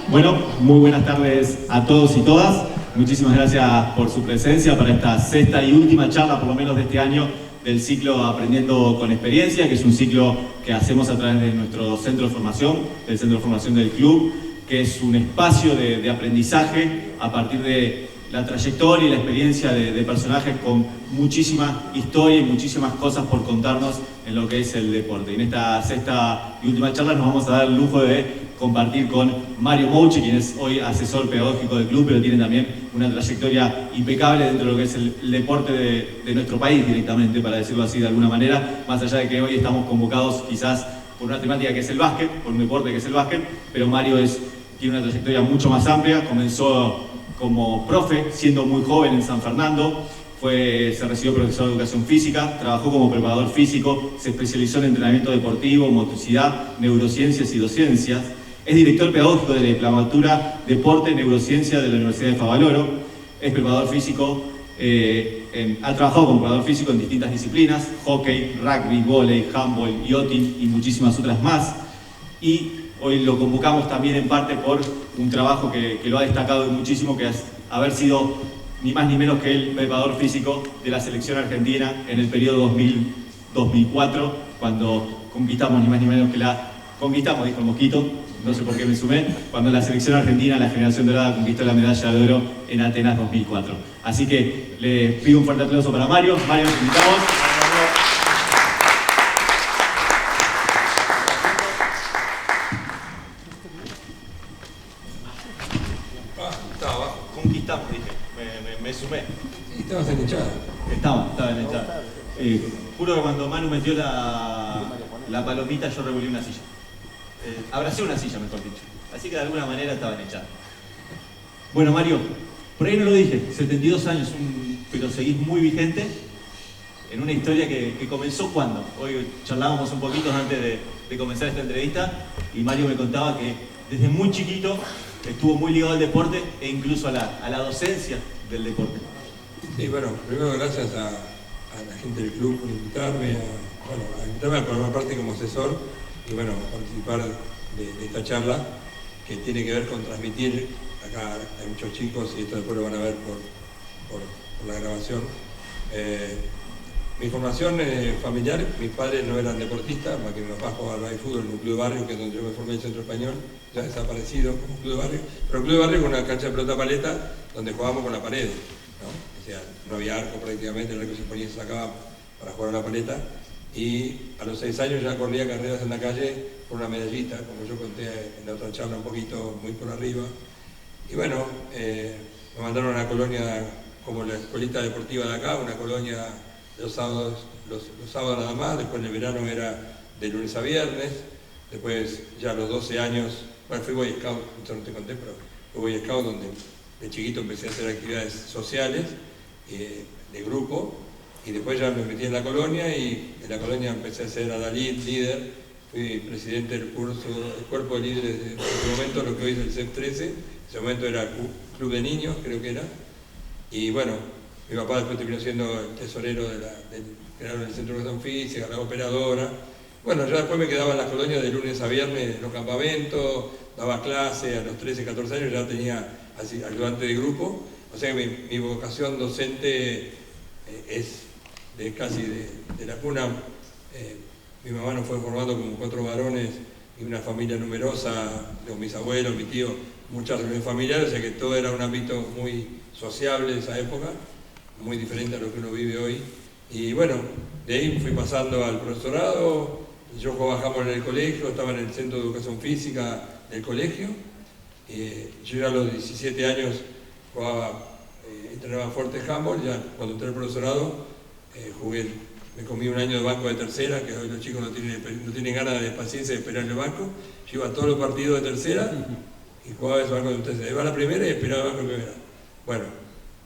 Bueno, muy buenas tardes a todos y todas. Muchísimas gracias por su presencia para esta sexta y última charla, por lo menos de este año, del ciclo Aprendiendo con Experiencia, que es un ciclo que hacemos a través de nuestro centro de formación, del centro de formación del club, que es un espacio de aprendizaje a partir de la trayectoria y la experiencia de personajes con muchísima historia y muchísimas cosas por contarnos en lo que es el deporte. Y en esta sexta y última charla nos vamos a dar el lujo de compartir con Mario Mouche, quien es hoy asesor pedagógico del club, pero tiene también una trayectoria impecable dentro de lo que es el deporte de nuestro país directamente, para decirlo así de alguna manera, más allá de que hoy estamos convocados quizás por una temática que es el básquet, por un deporte que es el básquet, pero Mario tiene una trayectoria mucho más amplia. Comenzó como profe, siendo muy joven en San Fernando, se recibió profesor de educación física, trabajó como preparador físico, se especializó en entrenamiento deportivo, motricidad, neurociencias y docencias. Es director pedagógico de la diplomatura Deporte y Neurociencia de la Universidad de Favaloro. Es preparador físico, ha trabajado como preparador físico en distintas disciplinas: hockey, rugby, vóley, handball, yachting y muchísimas otras más. Y hoy lo convocamos también en parte por un trabajo que lo ha destacado muchísimo, que es haber sido ni más ni menos que el preparador físico de la selección argentina en el periodo 2000-2004, cuando conquistamos ni más ni menos que conquistamos, dijo el Mosquito, no sé por qué me sumé, cuando la selección argentina, la generación dorada, conquistó la medalla de oro en Atenas 2004. Así que le pido un fuerte aplauso para Mario. Mario, te invitamos. Estaba abajo, conquistamos, dije, me sumé. Sí, estabas en hinchada. Estaba en hinchada. Juro que cuando Manu metió la palomita yo revolví una silla. Abracé una silla, mejor dicho. Así que de alguna manera estaban echados. Bueno, Mario, por ahí no lo dije, 72 años, pero seguís muy vigente en una historia que comenzó cuando. Hoy charlábamos un poquito antes de comenzar esta entrevista y Mario me contaba que desde muy chiquito estuvo muy ligado al deporte e incluso a la docencia del deporte. Sí, bueno, primero gracias a la gente del club por invitarme a formar parte como asesor y bueno, participar de esta charla que tiene que ver con transmitir. Acá hay muchos chicos y esto después lo van a ver por la grabación. Mi formación familiar, mis padres no eran deportistas, más que mi papá jugaba al fútbol en un club de barrio, que es donde yo me formé, el Centro Español, ya desaparecido como club de barrio, pero un club de barrio con una cancha de pelota paleta donde jugábamos con la pared, ¿no? O sea, no había arco prácticamente, el arco se ponía y se sacaba para jugar a la paleta. Y a los 6 años ya corría carreras en la calle por una medallita, como yo conté en la otra charla un poquito muy por arriba. Y bueno, me mandaron a una colonia como la escuelita deportiva de acá, una colonia de los sábados nada más, después en el verano era de lunes a viernes, después ya a los 12 años, bueno, fui Boy Scout, esto no te conté, pero fui Boy Scout donde de chiquito empecé a hacer actividades sociales, de grupo, y después ya me metí en la colonia y en la colonia empecé a ser adalid, líder, fui presidente del cuerpo de líderes de ese momento, lo que hoy es el CEP 13, en ese momento era el club de niños, creo que era, y bueno, mi papá después terminó siendo el tesorero crearon el Centro de Educación Física, la operadora. Bueno, ya después me quedaba en las colonias de lunes a viernes en los campamentos, daba clase, a los 13, 14 años ya tenía así, ayudante de grupo, o sea que mi vocación docente es casi de la cuna. Mi mamá nos fue formando como 4 varones y una familia numerosa, con mis abuelos, mi tío, muchas reuniones familiares, o sea que todo era un ámbito muy sociable de esa época, muy diferente a lo que uno vive hoy. Y bueno, de ahí fui pasando al profesorado, yo jugaba handball en el colegio, estaba en el centro de educación física del colegio. Yo ya a los 17 años entrenaba fuerte handball, ya cuando entré al profesorado me comí un año de banco de tercera, que hoy los chicos no tienen ganas de paciencia de esperar en el banco. Yo iba a todos los partidos de tercera y jugaba ese banco de tercera. Iba a la primera y esperaba el banco de primera. Bueno,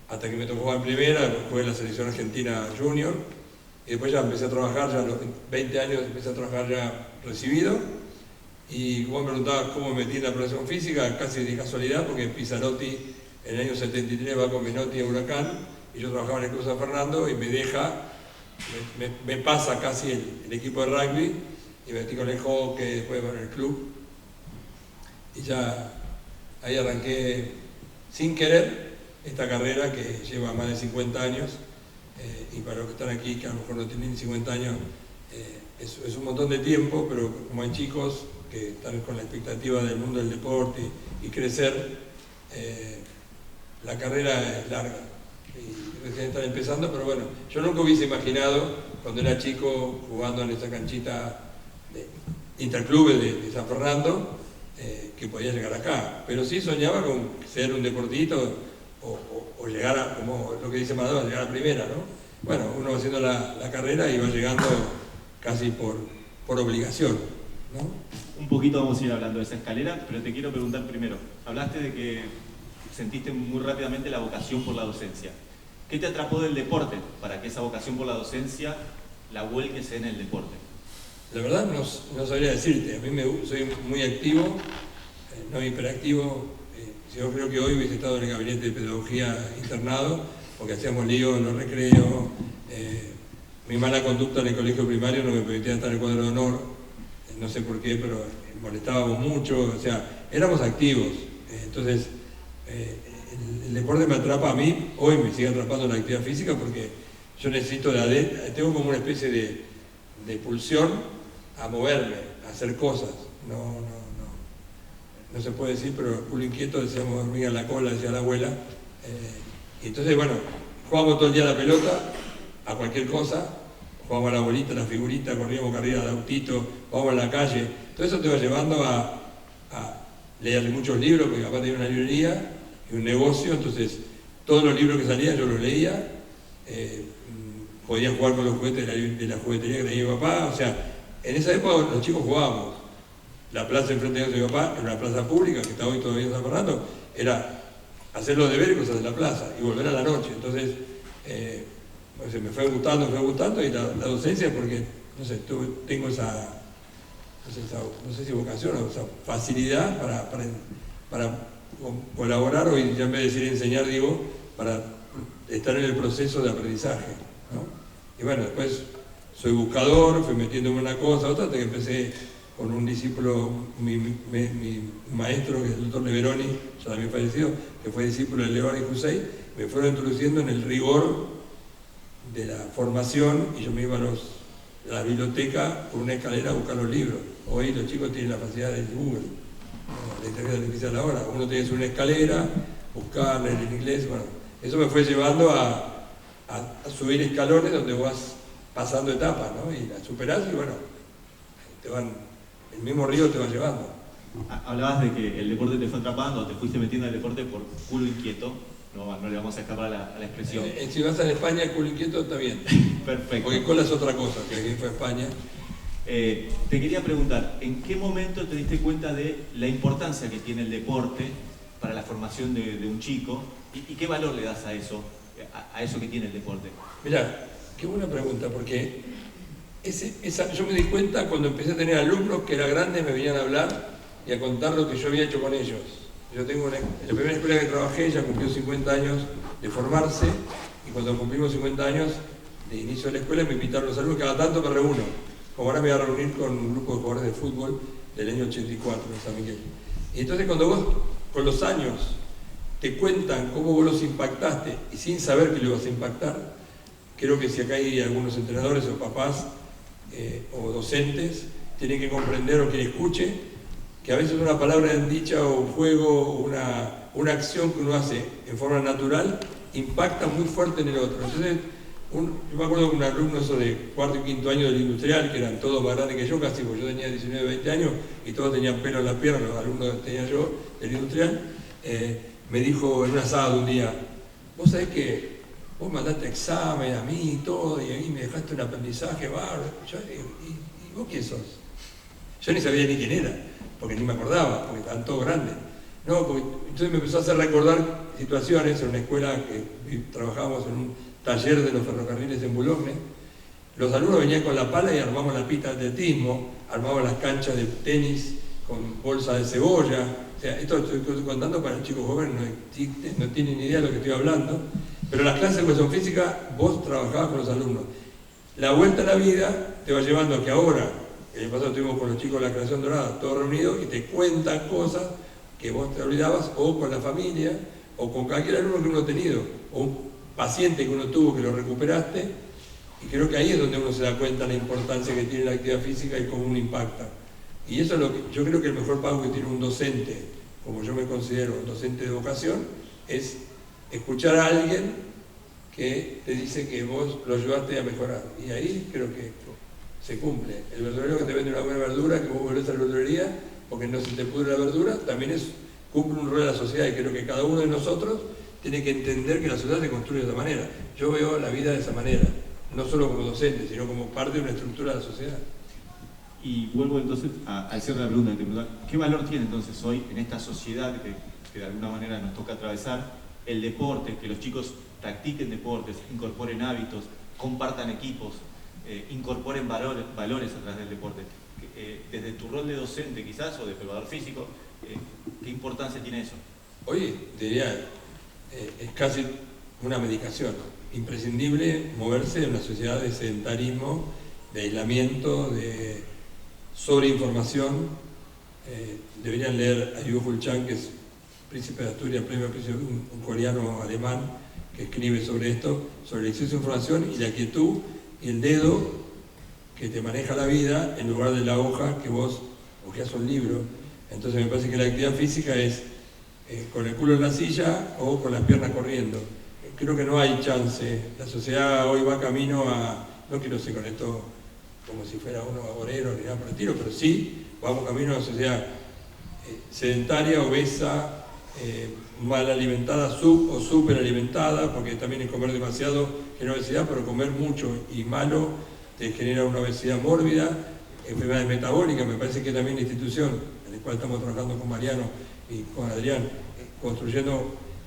hasta que me tocó jugar en primera, jugué en la selección argentina junior y después ya empecé a trabajar, ya a los 20 años empecé a trabajar ya recibido. Y vos me preguntabas cómo me metí en la preparación física, casi de casualidad, porque Pizarotti en el año 73 va con Menotti a Huracán y yo trabajaba en el Club San Fernando y me pasa casi el equipo de rugby y me metí con el hockey, después con el club. y ya ahí arranqué sin querer esta carrera que lleva más de 50 años, y para los que están aquí, que a lo mejor no tienen 50 años, es un montón de tiempo, pero como hay chicos que están con la expectativa del mundo del deporte y crecer, la carrera es larga y recién están empezando, pero bueno, yo nunca hubiese imaginado cuando era chico jugando en esa canchita de interclubes de San Fernando, que podía llegar acá, pero sí soñaba con ser un deportito o llegar a, como lo que dice Maradona, llegar a primera, ¿no? Bueno, uno va haciendo la carrera y va llegando casi por obligación, ¿no? Un poquito vamos a ir hablando de esa escalera, pero te quiero preguntar primero, hablaste de que sentiste muy rápidamente la vocación por la docencia. ¿Qué te atrapó del deporte para que esa vocación por la docencia la vuelques en el deporte? La verdad no sabría decirte, a mí soy muy activo, no hiperactivo. Yo creo que hoy hubiese estado en el gabinete de pedagogía internado, porque hacíamos lío en los recreos, mi mala conducta en el colegio primario no me permitía estar en el cuadro de honor, no sé por qué, pero molestábamos mucho, o sea, éramos activos. Entonces, el deporte me atrapa a mí, hoy me sigue atrapando la actividad física porque yo necesito tengo como una especie de pulsión a moverme, a hacer cosas. No se puede decir, pero el culo inquieto, decíamos hormiga en la cola, decía la abuela. Y entonces, bueno, jugábamos todo el día a la pelota, a cualquier cosa, jugábamos a la bolita, a la figurita, corríamos carreras de autito, jugábamos en la calle. Todo eso te va llevando a leer muchos libros, porque papá tenía una librería y un negocio, entonces todos los libros que salían yo los leía, podía jugar con los juguetes de la juguetería que tenía mi papá, o sea, en esa época los chicos jugábamos. La plaza enfrente de mi papá era una plaza pública, que está hoy todavía en San Fernando, era hacer los deberes y cosas de la plaza, y volver a la noche. Entonces, pues, me fue gustando, y la docencia, porque, no sé, tengo esa no sé si vocación o esa facilidad para colaborar, o ya en vez de decir enseñar, digo, para estar en el proceso de aprendizaje, ¿no? Y bueno, después soy buscador, fui metiéndome una cosa, otra, hasta que empecé con un discípulo, mi maestro, que es el doctor Leveroni, ya también fallecido, que fue discípulo de León y Hussein, me fueron introduciendo en el rigor de la formación, y yo me iba a la biblioteca por una escalera a buscar los libros. Hoy los chicos tienen la facilidad de Google, la inteligencia artificial ahora. Uno tiene que subir una escalera, buscar, leer en inglés, bueno, eso me fue llevando a subir escalones donde vas pasando etapas, ¿no? Y las superás y bueno, el mismo río te va llevando. Hablabas de que el deporte te fue atrapando, te fuiste metiendo en el deporte por culo inquieto, no le vamos a escapar a la expresión. Si vas a España, culo inquieto está bien. Perfecto. Porque cola es otra cosa, que aquí fue España. Te quería preguntar, ¿en qué momento te diste cuenta de la importancia que tiene el deporte para la formación de un chico? ¿Y qué valor le das a eso que tiene el deporte? Mirá, qué buena pregunta, porque yo me di cuenta cuando empecé a tener alumnos que eran grandes, me venían a hablar y a contar lo que yo había hecho con ellos. Yo tengo en la primera escuela que trabajé, ya cumplió 50 años de formarse, y cuando cumplimos 50 años de inicio de la escuela me invitaron los alumnos, cada tanto me reúno. Como ahora me voy a reunir con un grupo de jugadores de fútbol del año 84 en San Miguel. Y entonces cuando vos, con los años, te cuentan cómo vos los impactaste y sin saber que lo ibas a impactar, creo que si acá hay algunos entrenadores o papás o docentes, tienen que comprender o que escuche que a veces una palabra dicha o un juego o una acción que uno hace en forma natural impacta muy fuerte en el otro. Entonces, yo me acuerdo de un alumno de cuarto y quinto año del industrial, que eran todos más grandes que yo casi, porque yo tenía 19, 20 años y todos tenían pelo en las piernas, los alumnos que tenía yo del industrial, me dijo en un asado un día, vos sabés que vos mandaste examen a mí y todo, y a mí me dejaste un aprendizaje bárbaro. ¿Y vos quién sos? Yo ni sabía ni quién era, porque ni me acordaba, porque estaban todos grandes. No, porque entonces me empezó a hacer recordar situaciones en una escuela que trabajábamos en un taller de los ferrocarriles en Boulogne. Los alumnos venían con la pala y armaban la pista de atletismo, armaban las canchas de tenis con bolsa de cebolla. O sea, esto estoy contando para el chico joven, no tienen ni idea de lo que estoy hablando. Pero en las clases de educación física vos trabajabas con los alumnos. La vuelta a la vida te va llevando a que ahora, el año pasado estuvimos con los chicos de la Creación Dorada, todos reunidos, y te cuentan cosas que vos te olvidabas, o con la familia, o con cualquier alumno que uno ha tenido, o un paciente que uno tuvo que lo recuperaste, y creo que ahí es donde uno se da cuenta de la importancia que tiene la actividad física y cómo uno impacta. Y eso es lo que yo creo que el mejor pago que tiene un docente, como yo me considero un docente de vocación, es escuchar a alguien que te dice que vos lo ayudaste a mejorar. Y ahí creo que se cumple. El verdurero que te vende una buena verdura, que vos volvés a la verdulería, porque no se te pudre la verdura, también cumple un rol en la sociedad, y creo que cada uno de nosotros tiene que entender que la sociedad se construye de esa manera. Yo veo la vida de esa manera, no solo como docente, sino como parte de una estructura de la sociedad. Y vuelvo entonces al cierre de la pregunta. ¿Qué valor tiene entonces hoy en esta sociedad que de alguna manera nos toca atravesar el deporte, que los chicos practiquen deportes, incorporen hábitos, compartan equipos, incorporen valores a través del deporte? Desde tu rol de docente quizás, o de preparador físico, ¿qué importancia tiene eso? Hoy diría, es casi una medicación, imprescindible moverse en una sociedad de sedentarismo, de aislamiento, de sobreinformación. Deberían leer a Yu Chan, que es príncipe de Asturias, premio príncipe, un coreano alemán que escribe sobre esto, sobre el exceso de información y la quietud y el dedo que te maneja la vida en lugar de la hoja que vos hojeás un libro. Entonces me parece que la actividad física es con el culo en la silla o con las piernas corriendo. Creo que no hay chance. La sociedad hoy va camino a, no quiero ser con esto como si fuera uno agorero ni nada por el estilo, pero sí vamos camino a una sociedad sedentaria, obesa, mal alimentada, sub o super alimentada, porque también es comer demasiado genera obesidad, pero comer mucho y malo te genera una obesidad mórbida, enfermedades metabólicas. Me parece que también la institución en la cual estamos trabajando con Mariano y con Adrián,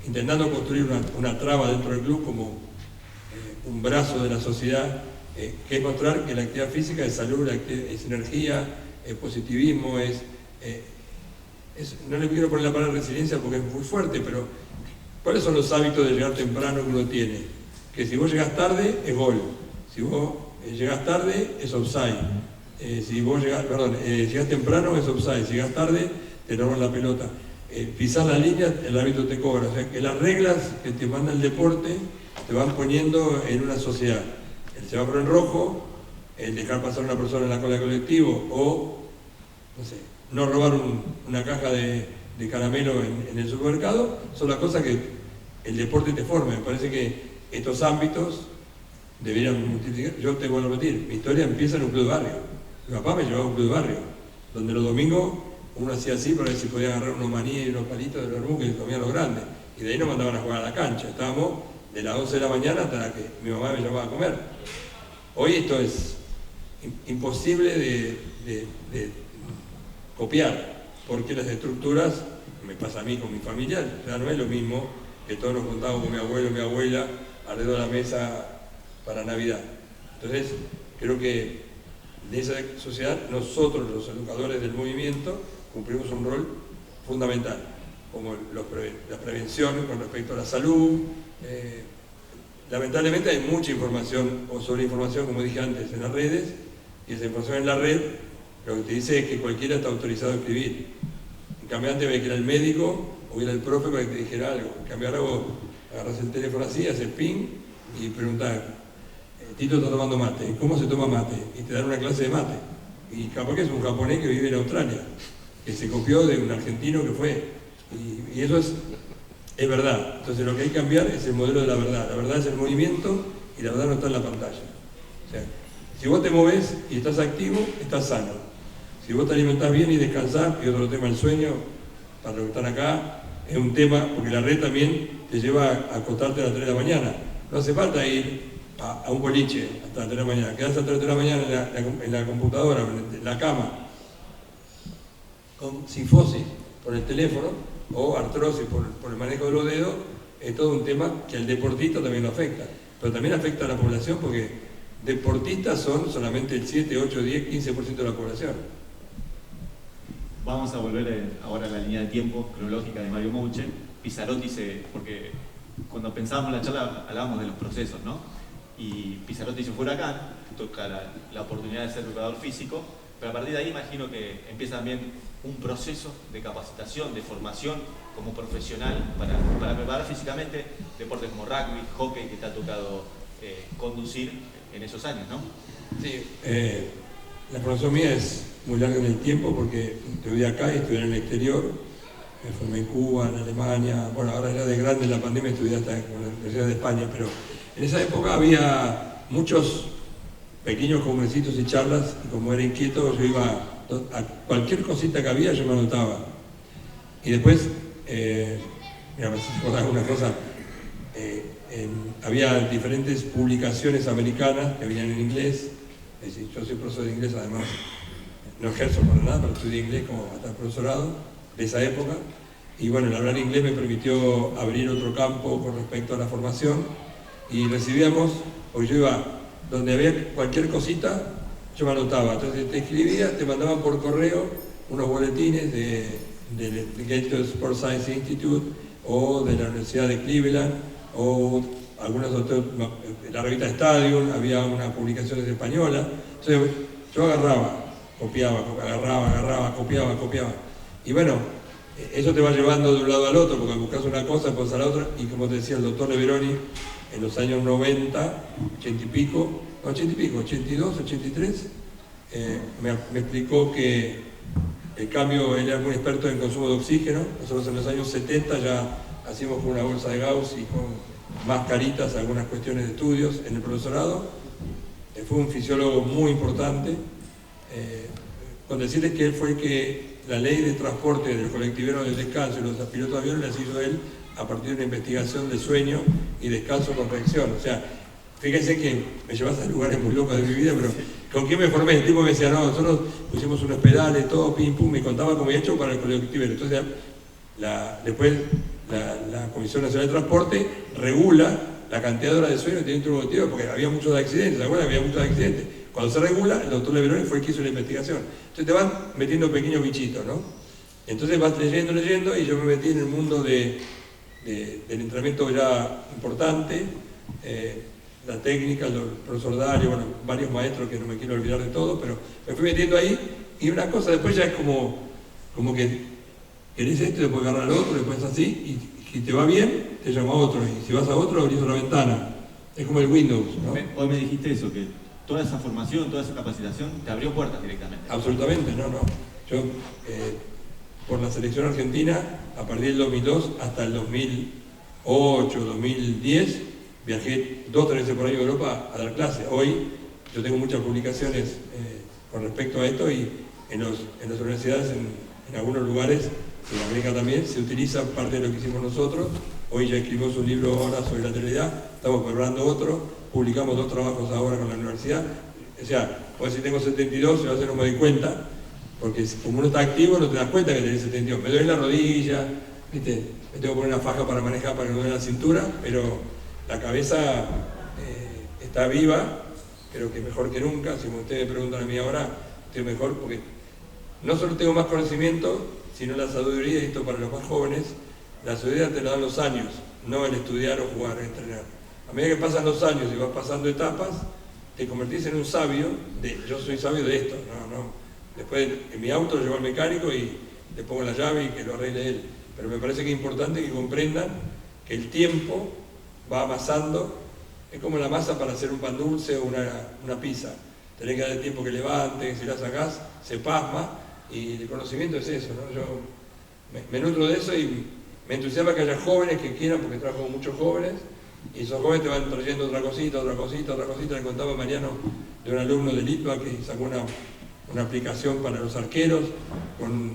intentando construir una traba dentro del club como un brazo de la sociedad, que es mostrar que la actividad física es salud, es energía, es positivismo, no le quiero poner la palabra resiliencia porque es muy fuerte, pero ¿cuáles son los hábitos de llegar temprano que uno tiene? Que si vos llegás tarde, es gol. Si vos llegás tarde, es offside. Si vos llegás temprano, es offside. Si llegás tarde, te roban la pelota. Pisar la línea, el árbitro te cobra. O sea, que las reglas que te manda el deporte te van poniendo en una sociedad. El semáforo en rojo, el dejar pasar a una persona en la cola de colectivo, o, no sé, no robar una caja de caramelo en el supermercado, son las cosas que el deporte te forma. Me parece que estos ámbitos deberían multiplicar. Yo te vuelvo a repetir, mi historia empieza en un club de barrio. Mi papá me llevaba a un club de barrio, donde los domingos uno hacía así para ver si podía agarrar unos maníes y unos palitos de vermú que comían los grandes. Y de ahí nos mandaban a jugar a la cancha. Estábamos de las 11 de la mañana hasta que mi mamá me llamaba a comer. Hoy esto es imposible de copiar, porque las estructuras, me pasa a mí con mi familia, ya no es lo mismo que todos nos contábamos con mi abuelo y mi abuela alrededor de la mesa para Navidad. Entonces, creo que de esa sociedad nosotros, los educadores del movimiento, cumplimos un rol fundamental, como la prevención con respecto a la salud. Lamentablemente hay mucha información o sobreinformación, como dije antes, en las redes, y esa información en la red lo que te dice es que cualquiera está autorizado a escribir. En cambio antes había que ir al médico o ir al profe para que te dijera algo. En cambio ahora vos agarras el teléfono así, haces ping y preguntás, Tito está tomando mate, ¿cómo se toma mate? Y te dan una clase de mate. Y capaz que es un japonés que vive en Australia, que se copió de un argentino que fue. Y eso es verdad. Entonces lo que hay que cambiar es el modelo de la verdad. La verdad es el movimiento y la verdad no está en la pantalla. O sea, si vos te movés y estás activo, estás sano. Si vos te alimentás bien y descansás, y otro tema, el sueño, para los que están acá, es un tema, porque la red también te lleva a acostarte a las 3 de la mañana. No hace falta ir a un boliche hasta las 3 de la mañana. Quedás a las 3 de la mañana en la computadora, en la cama, con sifosis por el teléfono o artrosis por el manejo de los dedos. Es todo un tema que al deportista también lo afecta. Pero también afecta a la población porque deportistas son solamente el 7, 8, 10, 15% de la población. Vamos a volver ahora a la línea de tiempo cronológica de Mario Mouche. Pizzarotti, porque cuando pensábamos en la charla hablábamos de los procesos, ¿no? Y Pizzarotti se fue a Huracán, toca la oportunidad de ser preparador físico, pero a partir de ahí imagino que empieza también un proceso de capacitación, de formación como profesional para preparar físicamente deportes como rugby, hockey, que te ha tocado conducir en esos años, ¿no? Sí, la formación mía es muy larga en el tiempo porque estudié acá y estudié en el exterior. Me formé en Cuba, en Alemania. Bueno, ahora ya de grande en la pandemia estudié hasta en la Universidad de España, pero en esa época había muchos pequeños congresitos y charlas, y como era inquieto, yo iba a cualquier cosita que había, yo me anotaba. Y después, mira, me acordar una cosa, había diferentes publicaciones americanas que venían en inglés. Es decir, yo soy profesor de inglés, además, no ejerzo para nada, pero estudié inglés como hasta el profesorado de esa época. Y bueno, el hablar inglés me permitió abrir otro campo con respecto a la formación. Y recibíamos, porque yo iba, donde había cualquier cosita, yo me anotaba. Entonces te escribía, te mandaban por correo unos boletines del Gator Sports Science Institute o de la Universidad de Cleveland o algunas otras, la revista Stadium, había unas publicaciones españolas. Entonces yo agarraba, copiaba, copiaba. Y bueno, eso te va llevando de un lado al otro, porque buscas una cosa, después a la otra, y como te decía el doctor Leveroni, en los años 90, 80 y pico, 82, 83, me explicó que el cambio, él era muy experto en consumo de oxígeno. Nosotros en los años 70 ya hacíamos con una bolsa de Gauss y con mascaritas algunas cuestiones de estudios en el profesorado. Fue un fisiólogo muy importante, con decirles que él fue el que la ley de transporte del colectivero del descanso y los pilotos de aviones las hizo él a partir de una investigación de sueño y descanso con reacción. O sea, fíjense que me llevas a lugares muy locos de mi vida, pero ¿con quién me formé? El tipo me decía, no, nosotros pusimos unos pedales, todo, pim, pum, me contaba cómo había hecho para el colectivero. Entonces, después la Comisión Nacional de Transporte regula la cantidad de horas de sueño que tiene un colectivero, porque había muchos accidentes, ¿se acuerdan? Había muchos accidentes. Cuando se regula, el doctor Leveroni fue el que hizo la investigación. Entonces te van metiendo pequeños bichitos, ¿no? Entonces vas leyendo, y yo me metí en el mundo del entrenamiento ya importante, la técnica, el profesor Dario, bueno, varios maestros que no me quiero olvidar de todo, pero me fui metiendo ahí, y una cosa después ya es como que querés esto, después agarrar al otro, después así, y si te va bien, te llama a otro, y si vas a otro, abrís otra ventana. Es como el Windows, ¿no? Hoy me dijiste eso, que toda esa formación, toda esa capacitación te abrió puertas directamente. Absolutamente, no. Yo, por la selección argentina, a partir del 2002 hasta el 2008, 2010, viajé 2 o 3 veces por año a Europa a dar clases. Hoy yo tengo muchas publicaciones con respecto a esto, y en las universidades, en algunos lugares, en América también, se utiliza parte de lo que hicimos nosotros. Hoy ya escribimos un libro ahora sobre la lateralidad, estamos preparando otro, publicamos 2 trabajos ahora con la universidad. O sea, hoy si tengo 72, a veces no me doy cuenta, porque como uno está activo no te das cuenta que tenés 72. Me duele la rodilla, ¿viste? Me tengo que poner una faja para manejar para que no me duele la cintura, pero la cabeza está viva, creo que mejor que nunca. Si ustedes me preguntan a mí ahora, estoy mejor porque no solo tengo más conocimiento, sino la sabiduría, y esto para los más jóvenes, la sabiduría te la dan los años, no el estudiar o jugar o entrenar. A medida que pasan los años y vas pasando etapas, te convertís en un sabio yo soy sabio de esto, no. Después en mi auto lo llevo al mecánico y le pongo la llave y que lo arregle él. Pero me parece que es importante que comprendan que el tiempo va amasando, es como la masa para hacer un pan dulce o una pizza. Tenés que dar el tiempo que levante, si la sacás, se pasma, y el conocimiento es eso, ¿no? Yo me nutro de eso y me entusiasma que haya jóvenes que quieran, porque trabajo con muchos jóvenes, y esos jóvenes te van trayendo otra cosita. Le contaba a Mariano de un alumno del ITBA que sacó una aplicación para los arqueros con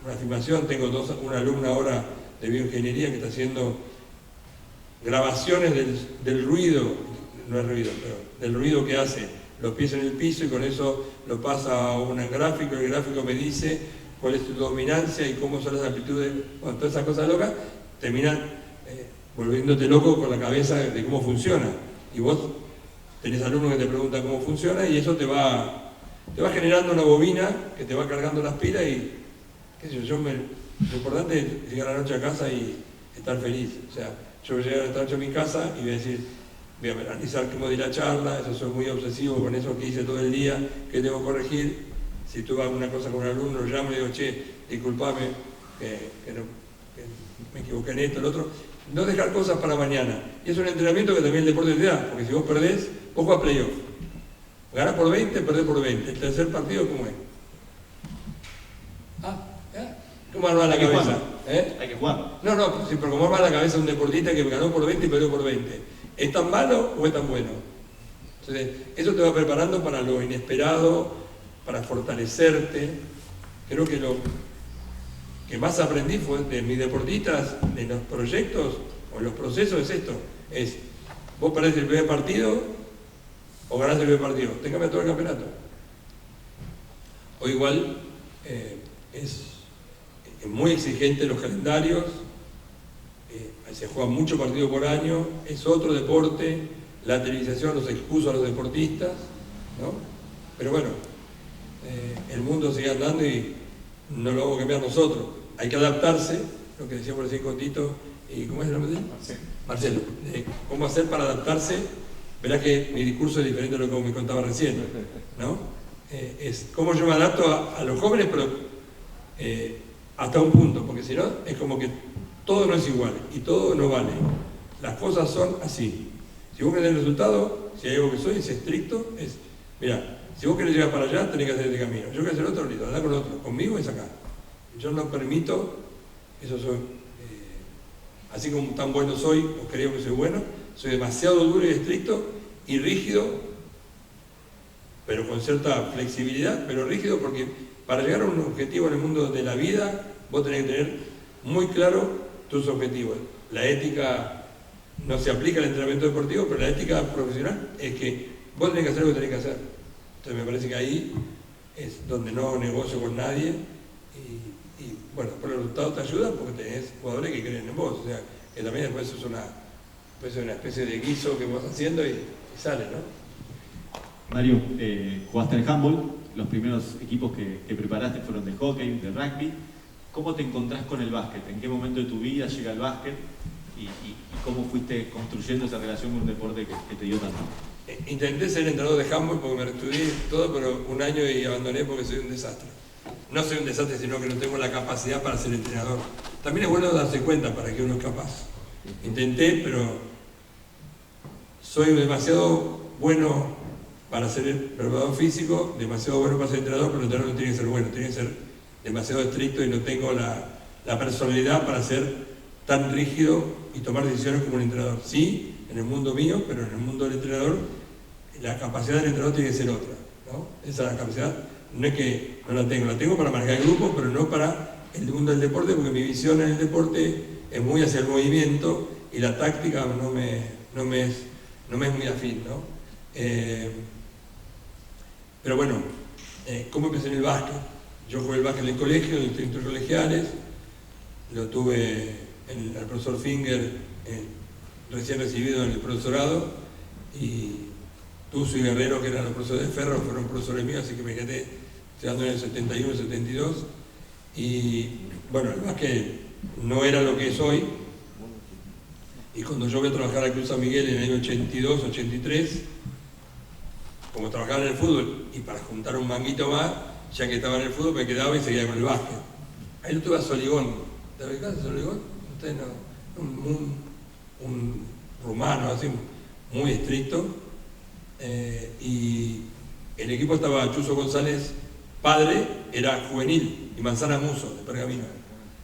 una filmación. Tengo una alumna ahora de bioingeniería que está haciendo grabaciones del ruido, no es ruido, pero del ruido que hace los pies en el piso, y con eso lo pasa a un gráfico. El gráfico me dice cuál es tu dominancia y cómo son las amplitudes. Bueno, todas esas cosas locas terminan volviéndote loco con la cabeza de cómo funciona. Y vos tenés alumnos que te preguntan cómo funciona, y eso te va generando una bobina que te va cargando las pilas, y qué sé yo, lo importante es llegar a la noche a casa y estar feliz. O sea, yo voy a llegar esta noche a mi casa y voy a decir, voy a analizar cómo di la charla, eso soy muy obsesivo con eso que hice todo el día, que debo corregir, si tuve alguna cosa con un alumno, lo llamo y digo, che, disculpame, que me equivoqué en esto, en lo otro. No dejar cosas para mañana. Y es un entrenamiento que también el deporte te da, porque si vos perdés, vos jugás playoff. Ganás por 20, perdés por 20. El tercer partido, ¿cómo es? ¿Cómo armar la cabeza? Hay que jugar. No, sí, pero ¿cómo armar la cabeza un deportista que ganó por 20 y perdió por 20? ¿Es tan malo o es tan bueno? Entonces, eso te va preparando para lo inesperado, para fortalecerte. Creo que lo que más aprendí fue de mis deportistas, de los proyectos o los procesos, es esto. Es, vos perdés el primer partido o ganás el primer partido. Te cambia todo el campeonato. O igual, es muy exigente los calendarios, se juegan muchos partidos por año, es otro deporte, la televisación los expuso a los deportistas, ¿no? Pero bueno, el mundo sigue andando y no lo vamos a cambiar nosotros. Hay que adaptarse, lo que decía por decir Cotito, y ¿cómo es el nombre de él? Marcelo. ¿Cómo hacer para adaptarse? Verás que mi discurso es diferente a lo que me contaba recién, ¿no? Es cómo yo me adapto a los jóvenes, pero hasta un punto, porque si no, es como que todo no es igual y todo no vale. Las cosas son así. Si vos querés el resultado, si hay algo que soy, es estricto, es, mira, si vos querés llegar para allá, tenés que hacer este camino. Yo quiero hacer otro, listo, andá con otro. Conmigo es acá. Yo no permito, eso soy, así como tan bueno soy, o creo que soy bueno, soy demasiado duro y estricto y rígido, pero con cierta flexibilidad, pero rígido porque para llegar a un objetivo en el mundo de la vida, vos tenés que tener muy claro tus objetivos. La ética no se aplica al entrenamiento deportivo, pero la ética profesional es que vos tenés que hacer lo que tenés que hacer. Entonces me parece que ahí es donde no negocio con nadie y bueno, por el resultado te ayuda porque tenés jugadores que creen en vos. O sea, que también después es una especie de guiso que vos haciendo y sale, ¿no? Mario, jugaste al handball, los primeros equipos que preparaste fueron de hockey, de rugby. ¿Cómo te encontrás con el básquet? ¿En qué momento de tu vida llega el básquet? ¿Y cómo fuiste construyendo esa relación con un deporte que te dio tanto? Intenté ser entrenador de handball porque me estudié todo, pero un año y abandoné porque soy un desastre. No soy un desastre, sino que no tengo la capacidad para ser entrenador. También es bueno darse cuenta para que uno es capaz. Intenté, pero soy demasiado bueno para ser preparador físico, demasiado bueno para ser entrenador, pero el entrenador no tiene que ser bueno, tiene que ser demasiado estricto y no tengo la personalidad para ser tan rígido y tomar decisiones como un entrenador. Sí, en el mundo mío, pero en el mundo del entrenador, la capacidad del entrenador tiene que ser otra, ¿no? Esa capacidad no es que no la tengo para manejar grupos, pero no para el mundo del deporte, porque mi visión en el deporte es muy hacia el movimiento y la táctica no me es muy afín, ¿no? Pero bueno, ¿cómo empecé en el básquet? Yo jugué el básquet en el colegio, en los distintos colegiales, lo tuve al profesor Finger, recién recibido en el profesorado, y Tuzo y Guerrero, que eran los profesores de Ferro, fueron profesores míos, así que me quedé estudiando en el 71, 72, y bueno, el básquet no era lo que es hoy, y cuando yo voy a trabajar al Club San Miguel en el año 82, 83, como trabajaba en el fútbol, y para juntar un manguito más, ya que estaba en el fútbol, me quedaba y seguía con el básquet. Ahí lo tuve a Soligón. ¿Te ubicás a Soligón? Usted no. Un rumano, así, muy estricto. Y el equipo estaba Chuzo González, padre, era juvenil, y Manzana Muso, de Pergamino.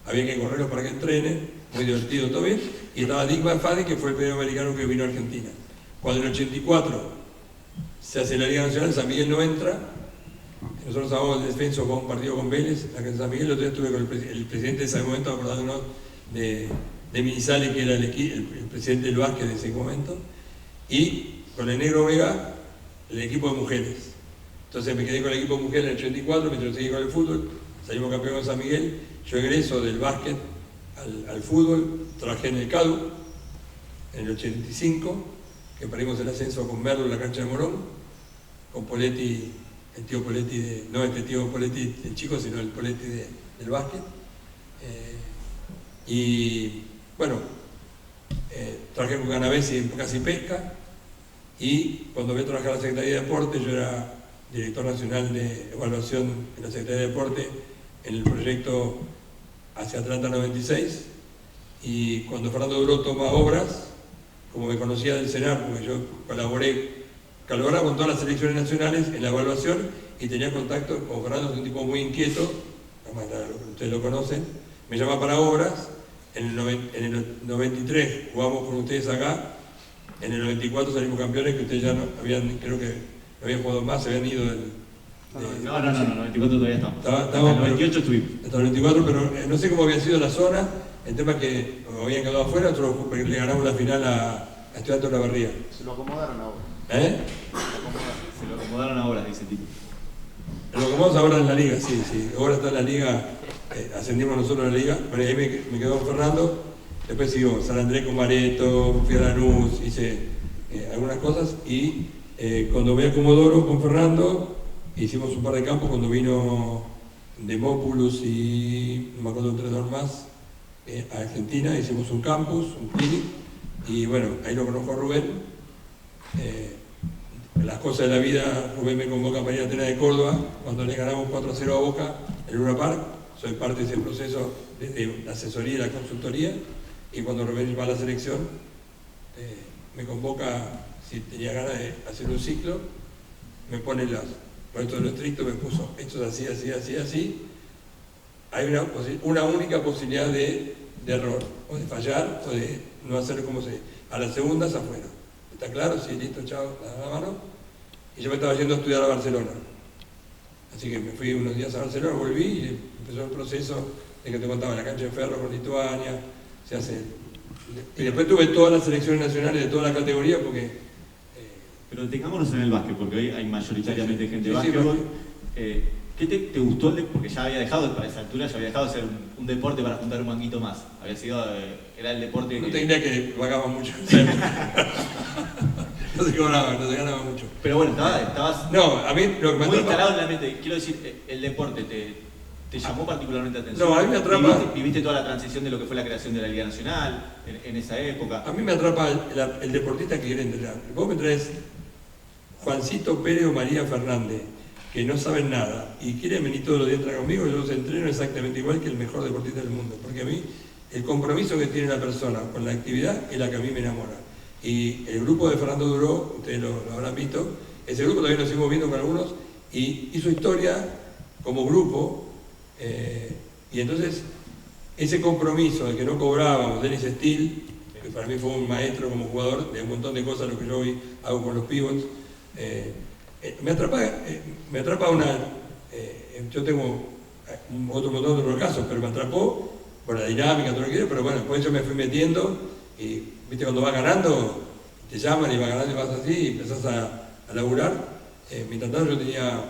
Había que correrlos para que entrenen, muy divertido, todo bien. Y estaba Dick Van Fadden, que fue el primer americano que vino a Argentina. Cuando en el 84 se hace la Liga Nacional, San Miguel no entra. Nosotros estábamos en descenso con un partido con Vélez, acá en San Miguel. El otro día estuve con el presidente de ese momento, acordándonos de Minizales, que era el presidente del básquet de ese momento, y con el Negro Vega, el equipo de mujeres. Entonces me quedé con el equipo de mujeres en el 84, mientras seguí con el fútbol, salimos campeón con San Miguel. Yo egreso del básquet al fútbol, trabajé en el CADU en el 85, que perdimos el ascenso con Merlo en la cancha de Morón, con Poletti, el tío Poletti, no este tío Poletti el chico, sino el Poletti del básquet. Y bueno, trabajé con Canavesi en Casi Pesca, y cuando voy a trabajar en la Secretaría de Deportes, yo era director nacional de evaluación de la Secretaría de Deporte en el proyecto hacia Atlanta 96, y cuando Fernando Duró toma obras, como me conocía del CENAR, porque yo colaboraba con todas las selecciones nacionales en la evaluación y tenía contacto con Fernando, es un tipo muy inquieto, además ustedes lo conocen, me llama para obras, en el 93 jugamos con ustedes acá, en el 94 salimos campeones, que ustedes ya no habían, creo que no habían jugado más, se habían ido del... No, 94 todavía estamos. Hasta el 98 estuvimos. Hasta el 94, pero no sé cómo había sido la zona, el tema es que habían quedado afuera, nosotros le ganamos la final a Estudiantes de la Barría. Se lo acomodaron ahora. Se lo acomodaron ahora, dice el tipo. Lo acomodamos ahora en la liga, sí. Ahora está en la liga, ascendimos nosotros a la liga, bueno, ahí me quedó Fernando, después sigo San Andrés con Mareto, fui a Lanús, hice algunas cosas, y cuando voy a Comodoro con Fernando, hicimos un par de campos cuando vino Demópolis y no me acuerdo de un entrenador más a Argentina, hicimos un campus, un clinic, y bueno, ahí lo conozco a Rubén. Las cosas de la vida, Rubén me convoca para ir a Atenas de Córdoba cuando le ganamos 4-0 a Boca en Luna Park. Soy parte de ese proceso desde la asesoría y la consultoría, y cuando Rubén va a la selección me convoca si tenía ganas de hacer un ciclo, me pone por esto de lo estricto, me puso esto es así. Hay una única posibilidad de error, o de fallar, o de no hacer como se... A las segundas afuera. ¿Está claro? Sí, listo, chao, la mano. Y yo me estaba yendo a estudiar a Barcelona. Así que me fui unos días a Barcelona, volví y empezó el proceso de que te contaba la cancha de Ferro con Lituania, se hace... Y después tuve todas las selecciones nacionales de toda la categoría porque... Pero detengámonos en el básquet, porque hoy hay mayoritariamente gente de básquetbol. ¿Qué te gustó el deporte? Porque ya había dejado, para esa altura, ya había dejado de ser un deporte para juntar un manguito más. Había sido, era el deporte no que... te diría que pagaba mucho. No se ganaba mucho. Pero bueno, estabas no, a mí lo que me muy atrapa... instalado en la mente. Quiero decir, el deporte te llamó particularmente la atención. No, a mí me atrapa... ¿Viviste toda la transición de lo que fue la creación de la Liga Nacional en esa época? A mí me atrapa el deportista que quiere entrenar. Vos me traes Juancito Pérez o María Fernández, que no saben nada y quieren venir todos los días a entrenar conmigo, yo los entreno exactamente igual que el mejor deportista del mundo, porque a mí el compromiso que tiene la persona con la actividad es la que a mí me enamora. Y el grupo de Fernando Duró, ustedes lo habrán visto, ese grupo todavía nos seguimos viendo con algunos, y hizo historia como grupo, y entonces ese compromiso de que no cobrábamos, Dennis Steele, que para mí fue un maestro como jugador de un montón de cosas, lo que yo hoy hago con los pivots, me atrapa yo tengo otro montón de otros casos, pero me atrapó por la dinámica, todo lo que quiero, pero bueno, después yo me fui metiendo y viste cuando vas ganando, te llaman y vas ganando y vas así y empezás a laburar. Mientras tanto yo tenía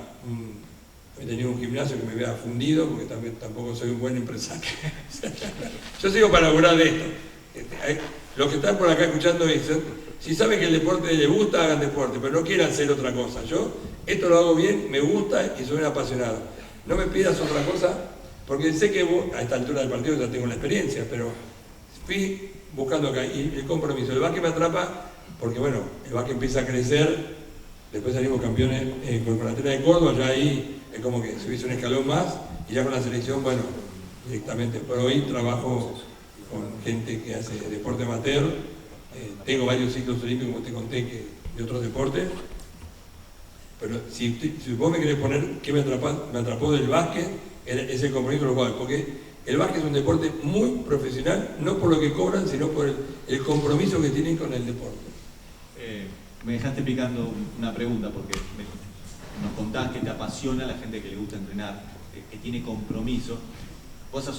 un gimnasio que me había fundido, porque tampoco soy un buen empresario. Yo sigo para laburar de esto. Los que están por acá escuchando dicen, si saben que el deporte les gusta, hagan deporte, pero no quieran hacer otra cosa. Yo esto lo hago bien, me gusta y soy un apasionado. No me pidas otra cosa, porque sé que vos, a esta altura del partido ya tengo la experiencia, pero fui buscando acá y el compromiso. El básquet me atrapa porque, bueno, el básquet empieza a crecer, después salimos campeones con la Atenas de Córdoba, ya ahí es como que se hizo un escalón más, y ya con la selección, bueno, directamente. Por hoy trabajo con gente que hace deporte amateur, tengo varios ciclos olímpicos, como te conté, de otros deportes, pero si vos me querés poner qué me atrapó del básquet, es el compromiso de los jugadores, porque el básquet es un deporte muy profesional, no por lo que cobran, sino por el compromiso que tienen con el deporte. Me dejaste picando una pregunta, porque nos contás que te apasiona la gente que le gusta entrenar, que tiene compromiso. Vos te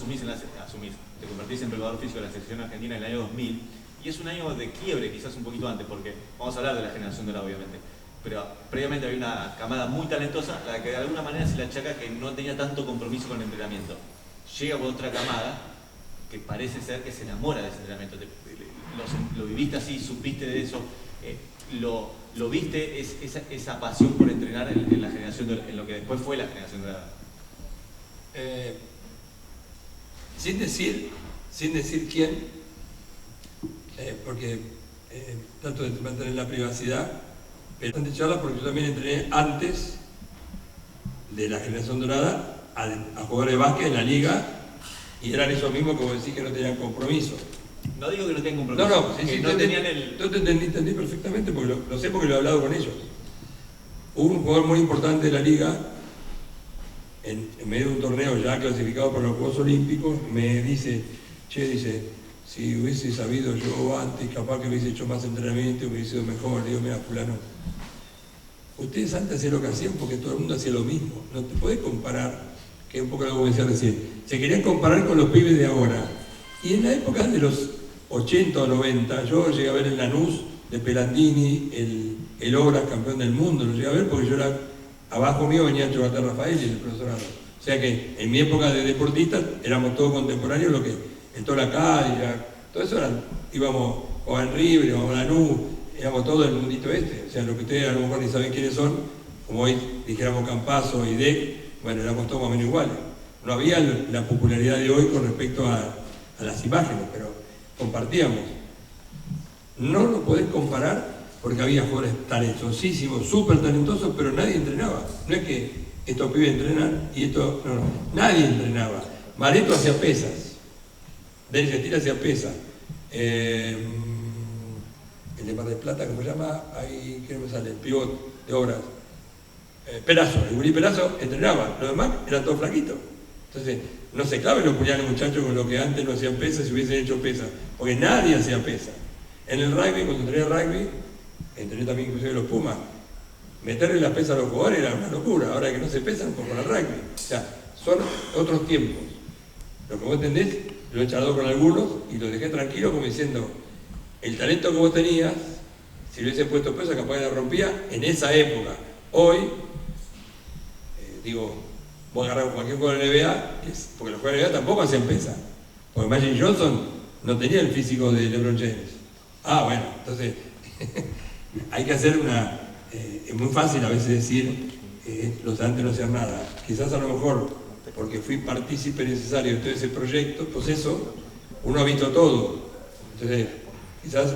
convertís en preparador físico de la selección argentina en el año 2000, y es un año de quiebre, quizás un poquito antes, porque vamos a hablar de la generación dorada, obviamente, pero previamente había una camada muy talentosa, la que de alguna manera se le achaca que no tenía tanto compromiso con el entrenamiento. Llega por otra camada que parece ser que se enamora de ese entrenamiento. Lo viviste así, supiste de eso, lo viste, esa pasión por entrenar en la generación, en lo que después fue la generación dorada. Sin decir quién, porque trato de mantener la privacidad, pero bastante charla porque yo también entrené antes de la generación dorada a jugadores de básquet en la liga, y eran esos mismos que vos decís que no tenían compromiso. No digo que no tengan compromiso. No, sí, no tenían el... Yo te entendí perfectamente, porque lo sé porque lo he hablado con ellos. Hubo un jugador muy importante de la liga, en medio de un torneo ya clasificado para los Juegos Olímpicos, me dice, si hubiese sabido yo antes, capaz que hubiese hecho más entrenamiento, hubiese sido mejor. Le digo, mira, fulano, ustedes antes hacían lo que hacían porque todo el mundo hacía lo mismo. No te podés comparar, que es un poco lo que decía recién. Se querían comparar con los pibes de ahora. Y en la época de los 80 o 90, yo llegué a ver el Lanús de Pelandini, el Obras campeón del mundo, lo llegué a ver porque yo era, abajo mío venía Chobaté Rafael y el profesorado. O sea que en mi época de deportista éramos todos contemporáneos, lo que en toda la calle, todo eso íbamos o en River, o a Lanús, éramos todo el mundito este. O sea, lo que ustedes a lo mejor ni saben quiénes son, como hoy dijéramos Campazo y DEC, bueno, éramos todos más o menos iguales. No había la popularidad de hoy con respecto a las imágenes, pero compartíamos. No lo podés comparar porque había jugadores talentosísimos, súper talentosos, pero nadie entrenaba. No es que estos pibes entrenan y esto... No, nadie entrenaba. Mareto hacía pesas, Denis Gentile hacía pesas, el de Mar del Plata, ¿cómo se llama? Ahí, ¿qué me sale? El pivot de Obras. Perazo, el gurí Perazo entrenaba, los demás eran todos flaquitos. Entonces, no se claven los puñales, muchachos, con lo que antes no hacían pesas si hubiesen hecho pesas, porque nadie hacía pesas. En el rugby, cuando entrené rugby, entrené también inclusive los Pumas, meterle las pesas a los jugadores era una locura. Ahora que no se pesan, pues con el rugby. O sea, son otros tiempos. Lo que vos entendés, lo he charlado con algunos y lo dejé tranquilo como diciendo, el talento que vos tenías, si lo hubiese puesto peso, capaz que la rompía en esa época. Hoy, vos agarrás cualquier jugador de NBA, porque los jugadores de NBA tampoco hacían pesa. Porque Magic Johnson no tenía el físico de LeBron James. Bueno, entonces hay que hacer es muy fácil a veces decir los de antes no hacían nada. Quizás a lo mejor, porque fui partícipe necesario de todo ese proyecto, pues eso, uno ha visto todo. Entonces, quizás,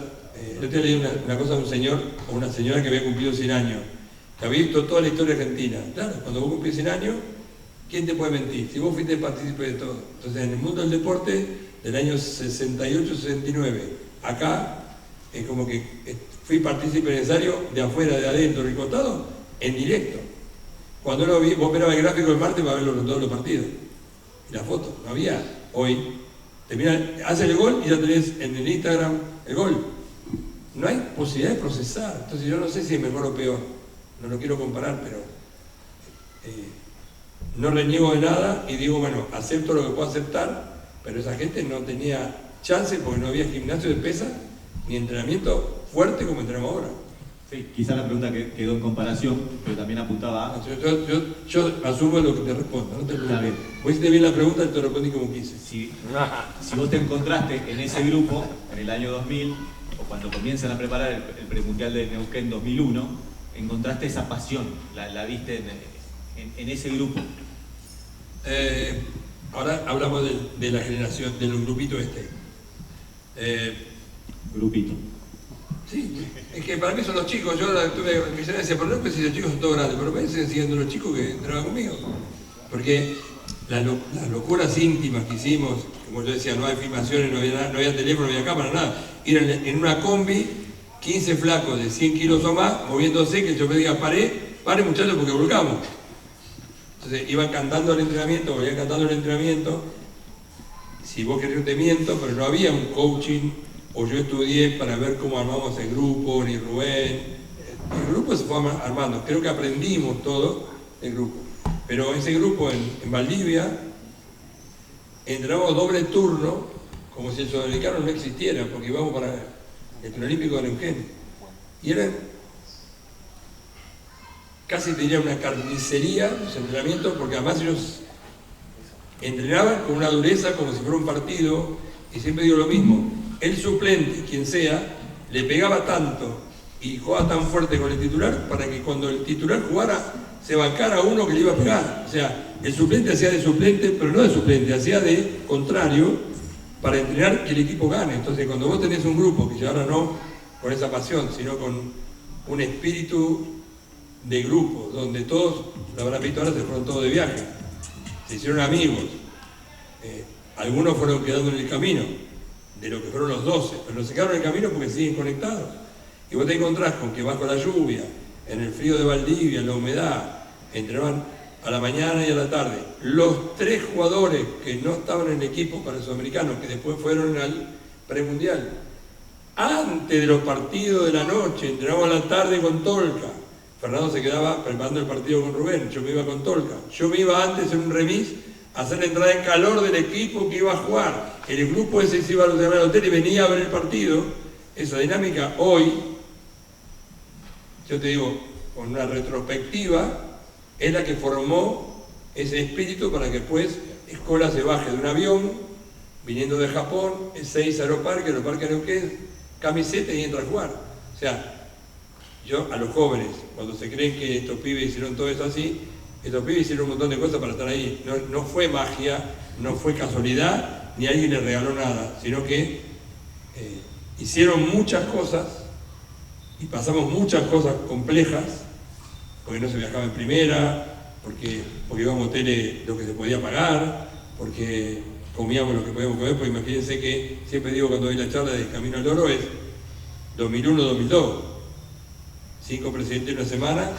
yo te leí una cosa de un señor o una señora que había cumplido 100 años, que había visto toda la historia argentina. Claro, cuando vos cumplís 100 años, ¿quién te puede mentir? Si vos fuiste partícipe de todo. Entonces, en el mundo del deporte, del año 68-69, acá, es como que fui partícipe necesario de afuera, de adentro, ricotado, en directo. Cuando vos mirabas el gráfico del martes para ver todos los partidos. Y la foto, no había. Hoy, haces el gol y ya tenés en el Instagram el gol. No hay posibilidad de procesar. Entonces yo no sé si es mejor o peor. No lo quiero comparar, pero no reniego de nada y digo, bueno, acepto lo que puedo aceptar, pero esa gente no tenía chance porque no había gimnasio de pesa ni entrenamiento fuerte como entrenamos ahora. Sí, quizá la pregunta que quedó en comparación, pero también apuntaba a... Yo asumo lo que te respondo, no te preocupes. Vos hiciste bien la pregunta y te respondí como quise. Si vos te encontraste en ese grupo, en el año 2000, o cuando comienzan a preparar el premundial de Neuquén 2001, encontraste esa pasión, la viste en ese grupo. Ahora hablamos de la generación, del grupito este. Grupito. Sí, es que para mí son los chicos. Yo tuve mi decía, pero no pensé que los chicos son todos grandes, pero me siguen siendo los chicos que entraban conmigo. Porque las locuras íntimas que hicimos, como yo decía, no hay filmaciones, no había teléfono, no había cámara, nada. Ir en una combi, 15 flacos de 100 kilos o más, moviéndose, que el chofer diga, pare muchachos porque volcamos. Entonces iban cantando el entrenamiento, volvían cantando el entrenamiento. Si vos querés te miento, pero no había un coaching, o yo estudié para ver cómo armamos el grupo, ni Rubén. El grupo se fue armando, creo que aprendimos todo el grupo. Pero ese grupo en Valdivia, entramos doble turno, como si el sudamericano no existiera, porque íbamos para el Olímpico de Neuquén. Y eran casi tenía una carnicería los entrenamientos, porque además ellos entrenaban con una dureza como si fuera un partido, y siempre digo lo mismo, el suplente, quien sea, le pegaba tanto y jugaba tan fuerte con el titular para que cuando el titular jugara se bancara a uno que le iba a pegar. O sea, el suplente hacía de suplente, pero no de suplente, hacía de contrario para entrenar que el equipo gane. Entonces cuando vos tenés un grupo que ya ahora no con esa pasión, sino con un espíritu de grupos, donde todos, lo habrán visto ahora, se fueron todos de viaje, se hicieron amigos, algunos fueron quedando en el camino, de lo que fueron los 12, pero no se quedaron en el camino porque siguen conectados. Y vos te encontrás con que bajo la lluvia, en el frío de Valdivia, en la humedad, entrenaban a la mañana y a la tarde. Los 3 jugadores que no estaban en el equipo para el sudamericano, que después fueron al premundial, antes de los partidos de la noche, entrenaban a la tarde con Tolca. Fernando se quedaba preparando el partido con Rubén, yo me iba con Tolca. Yo me iba antes en un remis a hacer la entrada en calor del equipo que iba a jugar. El grupo ese se iba a al hotel y venía a ver el partido. Esa dinámica hoy, yo te digo, con una retrospectiva, es la que formó ese espíritu para que después Escola se baje de un avión, viniendo de Japón, el 6 Aeroparque Neuquén, camiseta y entra a jugar. O sea, yo a los jóvenes, cuando se creen que estos pibes hicieron todo eso así, estos pibes hicieron un montón de cosas para estar ahí. No fue magia, no fue casualidad, ni alguien les regaló nada, sino que hicieron muchas cosas y pasamos muchas cosas complejas, porque no se viajaba en primera, porque íbamos a hoteles lo que se podía pagar, porque comíamos lo que podíamos comer, porque imagínense que siempre digo cuando doy la charla de Camino al Oro es 2001-2002, 5 presidentes en una semana,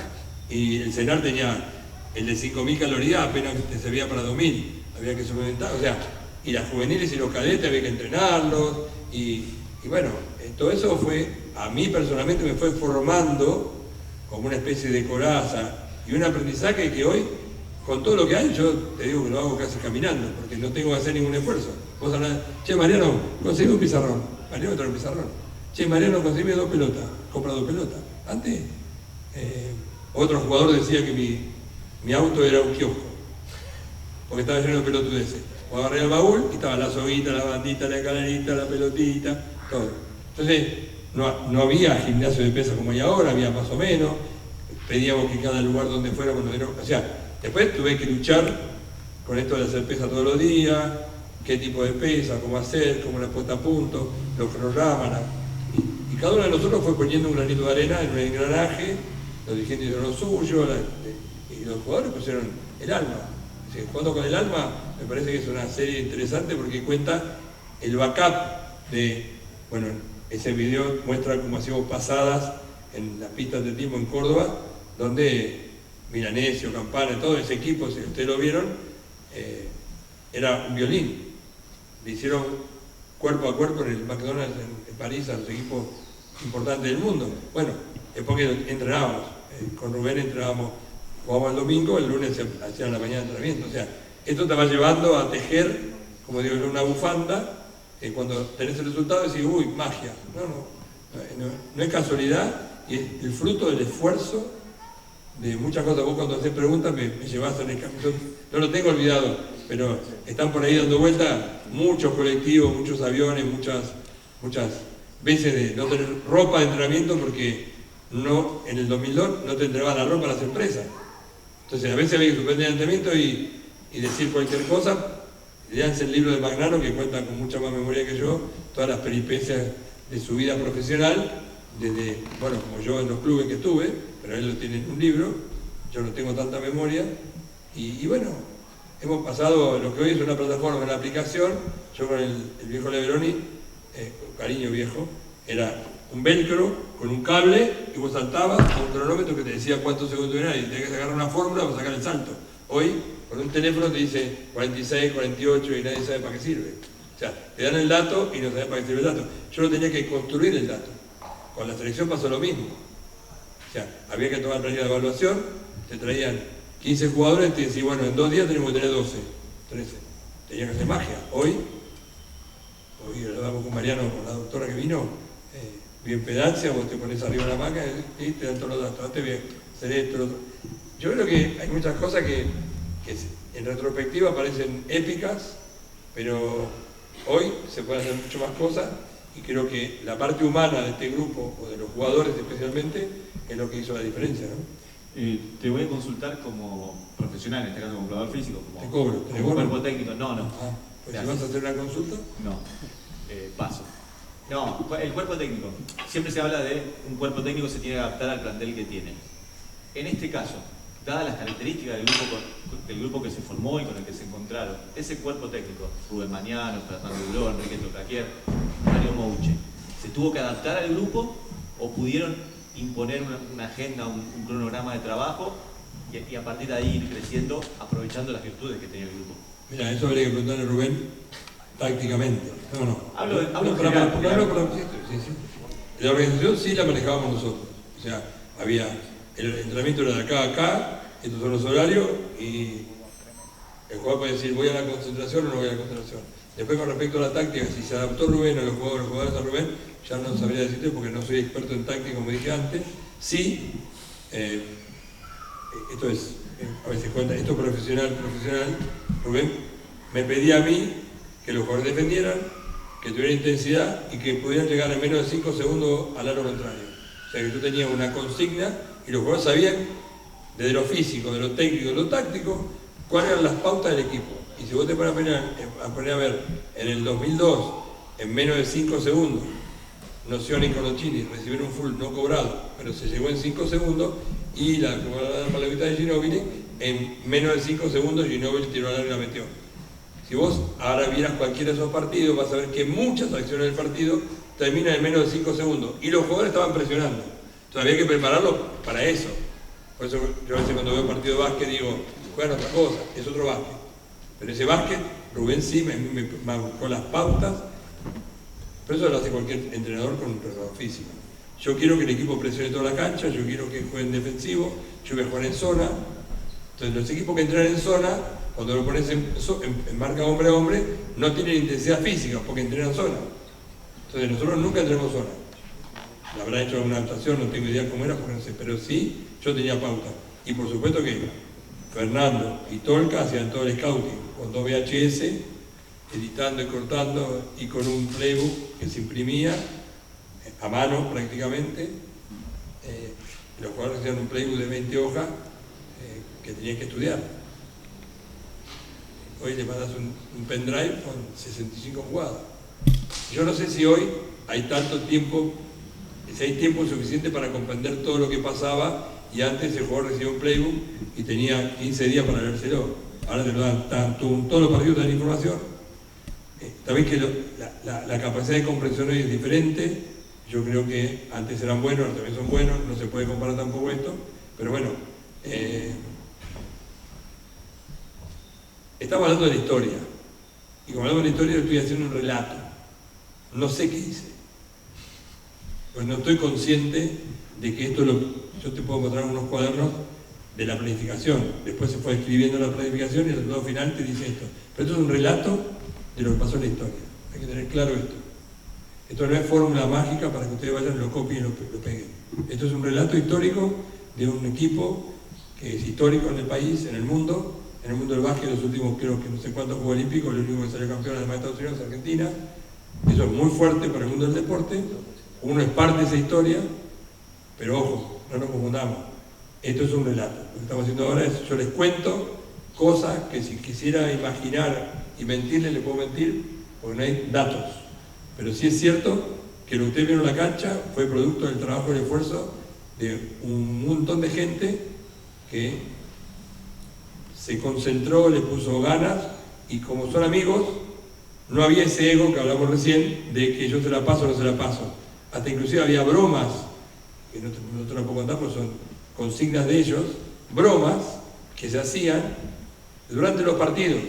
y el CENAR tenía el de 5.000 calorías, apenas te servía para 2.000, había que suplementar, o sea, y las juveniles y los cadetes había que entrenarlos, y bueno, todo eso fue, a mí personalmente me fue formando como una especie de coraza y un aprendizaje que hoy, con todo lo que hay, yo te digo que lo hago casi caminando, porque no tengo que hacer ningún esfuerzo. Vos hablás, che Mariano, conseguí un pizarrón. Mariano trae un pizarrón. Che Mariano, conseguí 2 pelotas. Compra 2 pelotas. Antes, otro jugador decía que mi auto era un kiosco, porque estaba lleno de pelotudeces. O agarré el baúl y estaba la soguita, la bandita, la escalerita, la pelotita, todo. Entonces, no había gimnasio de pesas como hay ahora, había más o menos. Pedíamos que cada lugar donde fuéramos nos dieron. O sea, después tuve que luchar con esto de hacer pesa todos los días, qué tipo de pesa, cómo hacer, cómo la puesta a punto, los cronogramas. Y cada uno de nosotros fue poniendo un granito de arena en un engranaje, los dirigentes hicieron lo suyo, y los jugadores pusieron el alma. Jugando con el alma me parece que es una serie interesante porque cuenta el backup de, bueno, ese video muestra cómo hacíamos pasadas en las pistas de atletismo en Córdoba, donde Milanesio, Campana, todo ese equipo, si ustedes lo vieron, era un violín. Le hicieron cuerpo a cuerpo en el McDonald's en París a los equipos importantes del mundo. Bueno, es porque entrenábamos, con Rubén entrenábamos, jugábamos el domingo, el lunes se hacía en la mañana de entrenamiento. O sea, esto te va llevando a tejer, como digo, una bufanda, que cuando tenés el resultado decís, uy, magia. No es casualidad, y es el fruto del esfuerzo de muchas cosas. Vos cuando haces preguntas me llevas en el camino. No lo tengo olvidado, pero están por ahí dando vuelta muchos colectivos, muchos aviones, muchas veces de no tener ropa de entrenamiento porque en el 2002 no te entregaban la ropa a las empresas. Entonces a veces había que suspender el entrenamiento y decir cualquier cosa. Leanse el libro de Magnano, que cuenta con mucha más memoria que yo, todas las peripecias de su vida profesional, desde, bueno, como yo en los clubes que estuve, pero él lo tiene en un libro, yo no tengo tanta memoria, y bueno, hemos pasado lo que hoy es una plataforma, una aplicación. Yo con el viejo Leveroni, cariño viejo, era un velcro con un cable y vos saltabas a un cronómetro que te decía cuántos segundos era y tenías que sacar una fórmula para sacar el salto. Hoy, con un teléfono te dice 46, 48 y nadie sabe para qué sirve. O sea, te dan el dato y no sabes para qué sirve el dato. Yo no tenía que construir el dato. Con la selección pasó lo mismo. O sea, había que tomar planilla de evaluación, te traían 15 jugadores y te decían, bueno, en 2 días tenemos que tener 12, 13. Tenía que hacer magia. Hoy lo hablamos con Mariano, con la doctora que vino, bien pedancia, vos te pones arriba de la máquina y te dan todos los datos. Antes bien, hacer esto, lo otro. Yo creo que hay muchas cosas que en retrospectiva parecen épicas, pero hoy se pueden hacer mucho más cosas y creo que la parte humana de este grupo, o de los jugadores especialmente, es lo que hizo la diferencia, ¿no? Te voy a consultar como profesional, en este caso como jugador físico, como, te cobro, como cuerpo técnico. No. Pues si vas a hacer una consulta, no, paso. No, el cuerpo técnico. Siempre se habla de un cuerpo técnico se tiene que adaptar al plantel que tiene. En este caso, dadas las características del grupo que se formó y con el que se encontraron, ese cuerpo técnico, Rubén Mañano, Fernando Duló, Enrique Tocaquier, Mario Mouche, ¿se tuvo que adaptar al grupo o pudieron imponer una agenda, un cronograma de trabajo y a partir de ahí ir creciendo, aprovechando las virtudes que tenía el grupo? Mira, eso habría que preguntarle a Rubén tácticamente. No. Hablo para sí. La organización sí la manejábamos nosotros. O sea, el entrenamiento era de acá a acá, estos son los horarios y el jugador puede decir voy a la concentración o no voy a la concentración. Después con respecto a la táctica, si se adaptó Rubén a los jugadores a Rubén, ya no sabría decirte porque no soy experto en táctica como dije antes. Sí, esto es, a veces cuenta, esto profesional, Rubén me pedía a mí que los jugadores defendieran, que tuvieran intensidad y que pudieran llegar en menos de 5 segundos al aro contrario. O sea que tú tenías una consigna y los jugadores sabían, desde lo físico, de lo técnico, de lo táctico, cuáles eran las pautas del equipo. Y si vos te pones a poner a ver, en el 2002, en menos de 5 segundos, Nocioni y Conocini recibieron un full no cobrado, pero se llegó en 5 segundos, y la palabra de Ginóbili, en menos de 5 segundos Ginóbili tiró al área y la metió. Si vos ahora vieras cualquiera de esos partidos, vas a ver que muchas acciones del partido terminan en menos de 5 segundos, y los jugadores estaban presionando. Entonces había que prepararlo para eso. Por eso yo a veces cuando veo un partido de básquet digo, juegan otra cosa, es otro básquet. Pero ese básquet, Rubén sí me marcó las pautas, pero eso lo hace cualquier entrenador con un preparador físico. Yo quiero que el equipo presione toda la cancha, yo quiero que jueguen defensivo, yo voy a jugar en zona. Entonces los equipos que entrenan en zona, cuando lo pones en marca hombre a hombre, no tienen intensidad física porque entrenan zona. Entonces nosotros nunca entrenamos zona. La habrá hecho alguna adaptación, no tengo idea cómo era, porque no sé, pero sí, yo tenía pauta. Y por supuesto que Fernando y Tolca hacían todo el scouting con 2 VHS, editando y cortando, y con un playbook que se imprimía a mano prácticamente. Los jugadores hacían un playbook de 20 hojas que tenían que estudiar. Hoy le mandas un pendrive con 65 jugadas. Yo no sé si hoy hay tanto tiempo, si hay tiempo suficiente para comprender todo lo que pasaba, y antes el jugador recibía un playbook y tenía 15 días para leérselo. Ahora te lo dan, todos los partidos te dan información. También que la capacidad de comprensión hoy es diferente. Yo creo que antes eran buenos, ahora también son buenos, no se puede comparar tampoco esto, pero bueno, estamos hablando de la historia, y como hablamos de la historia yo estoy haciendo un relato, no sé qué hice, pues no estoy consciente de que esto yo te puedo mostrar unos cuadernos de la planificación, después se fue escribiendo la planificación y el resultado final te dice esto, pero esto es un relato de lo que pasó en la historia, hay que tener claro esto. Esto no es fórmula mágica para que ustedes vayan, lo copien y lo peguen. Esto es un relato histórico de un equipo que es histórico en el país, en el mundo del básquet, los últimos creo que no sé cuántos Juegos Olímpicos, el único que salió campeón además de Estados Unidos es Argentina. Eso es muy fuerte para el mundo del deporte, uno es parte de esa historia, pero ojo, no nos confundamos, esto es un relato. Lo que estamos haciendo ahora es, yo les cuento cosas que si quisiera imaginar y mentirles, les puedo mentir, porque no hay datos. Pero sí es cierto que lo que ustedes vieron en la cancha fue producto del trabajo y el esfuerzo de un montón de gente que se concentró, le puso ganas, y como son amigos, no había ese ego que hablamos recién de que yo se la paso o no se la paso. Hasta inclusive había bromas, que no te lo puedo contar porque son consignas de ellos, bromas que se hacían durante los partidos.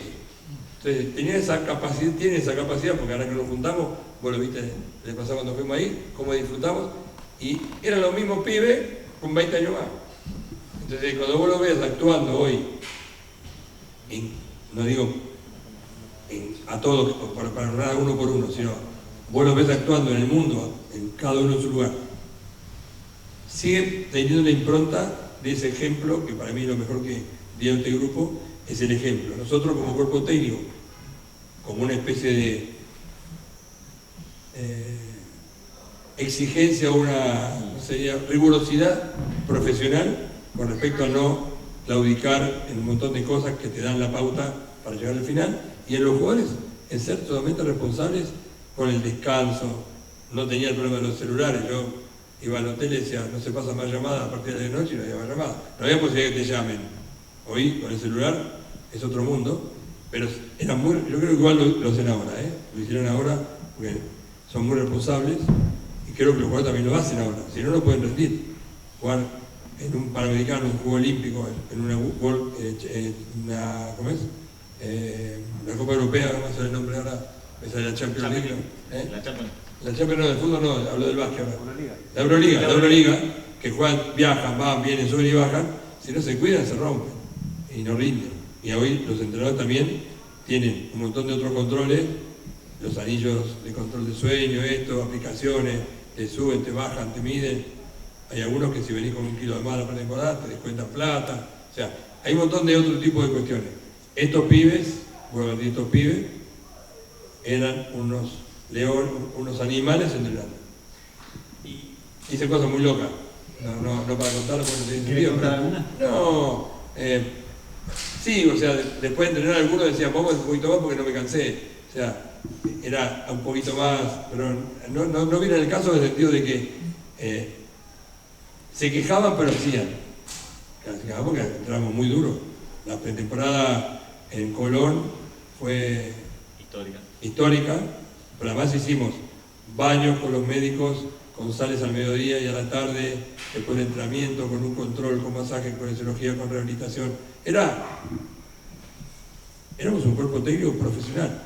Entonces, tienen esa capacidad, porque ahora que nos juntamos, vos lo viste, les pasó cuando fuimos ahí, cómo disfrutamos, y eran los mismos pibes con 20 años más. Entonces, cuando vos lo ves actuando hoy, no digo a todos, para honrar uno por uno, sino vos lo ves actuando en el mundo, en cada uno en su lugar, sigue teniendo una impronta de ese ejemplo, que para mí lo mejor que dio este grupo es el ejemplo. Nosotros como cuerpo técnico, como una especie de exigencia o una rigurosidad profesional con respecto a no claudicar en un montón de cosas que te dan la pauta para llegar al final, y en los jugadores en ser totalmente responsables con el descanso. No tenía el problema de los celulares. Yo iba al hotel y decía, no se pasa más llamada a partir de la noche, y no había más llamada. No había posibilidad que te llamen. Hoy, con el celular, es otro mundo, pero era muy, yo creo que igual lo hacen ahora, lo hicieron ahora, porque son muy responsables, y creo que los jugadores también lo hacen ahora, si no, no pueden rendir. Jugar en un Panamericano, un Juego Olímpico, en una ¿cómo es? La Copa Europea, ¿cómo es el nombre ahora? Esa es la Champions League, ¿no? La Champions no, del fútbol no, hablo del básquet ahora. La Euroliga, que juegan, viajan, van, vienen, suben y bajan, si no se cuidan se rompen y no rinden. Y hoy los entrenadores también tienen un montón de otros controles, los anillos de control de sueño, aplicaciones, te suben, te bajan, te miden. Hay algunos que si venís con 1 kilo de más la pretemporada te descuentan plata. O sea, hay un montón de otro tipo de cuestiones. Estos pibes eran unos leones, unos animales entrenando. Y hice cosas muy locas. No para contarlo porque no tiene sentido. ¿Quieres contar alguna? No. Sí, o sea, después de entrenar algunos decían, vamos un poquito más porque no me cansé. O sea, era un poquito más, pero no viene el caso en el sentido de que se quejaban pero hacían. Se quejaban porque entramos muy duro. La pretemporada en Colón fue histórica, pero además hicimos baños con los médicos, con sales al mediodía y a la tarde, después del entrenamiento, con un control, con masaje, con kinesiología, con rehabilitación. Éramos un cuerpo técnico profesional.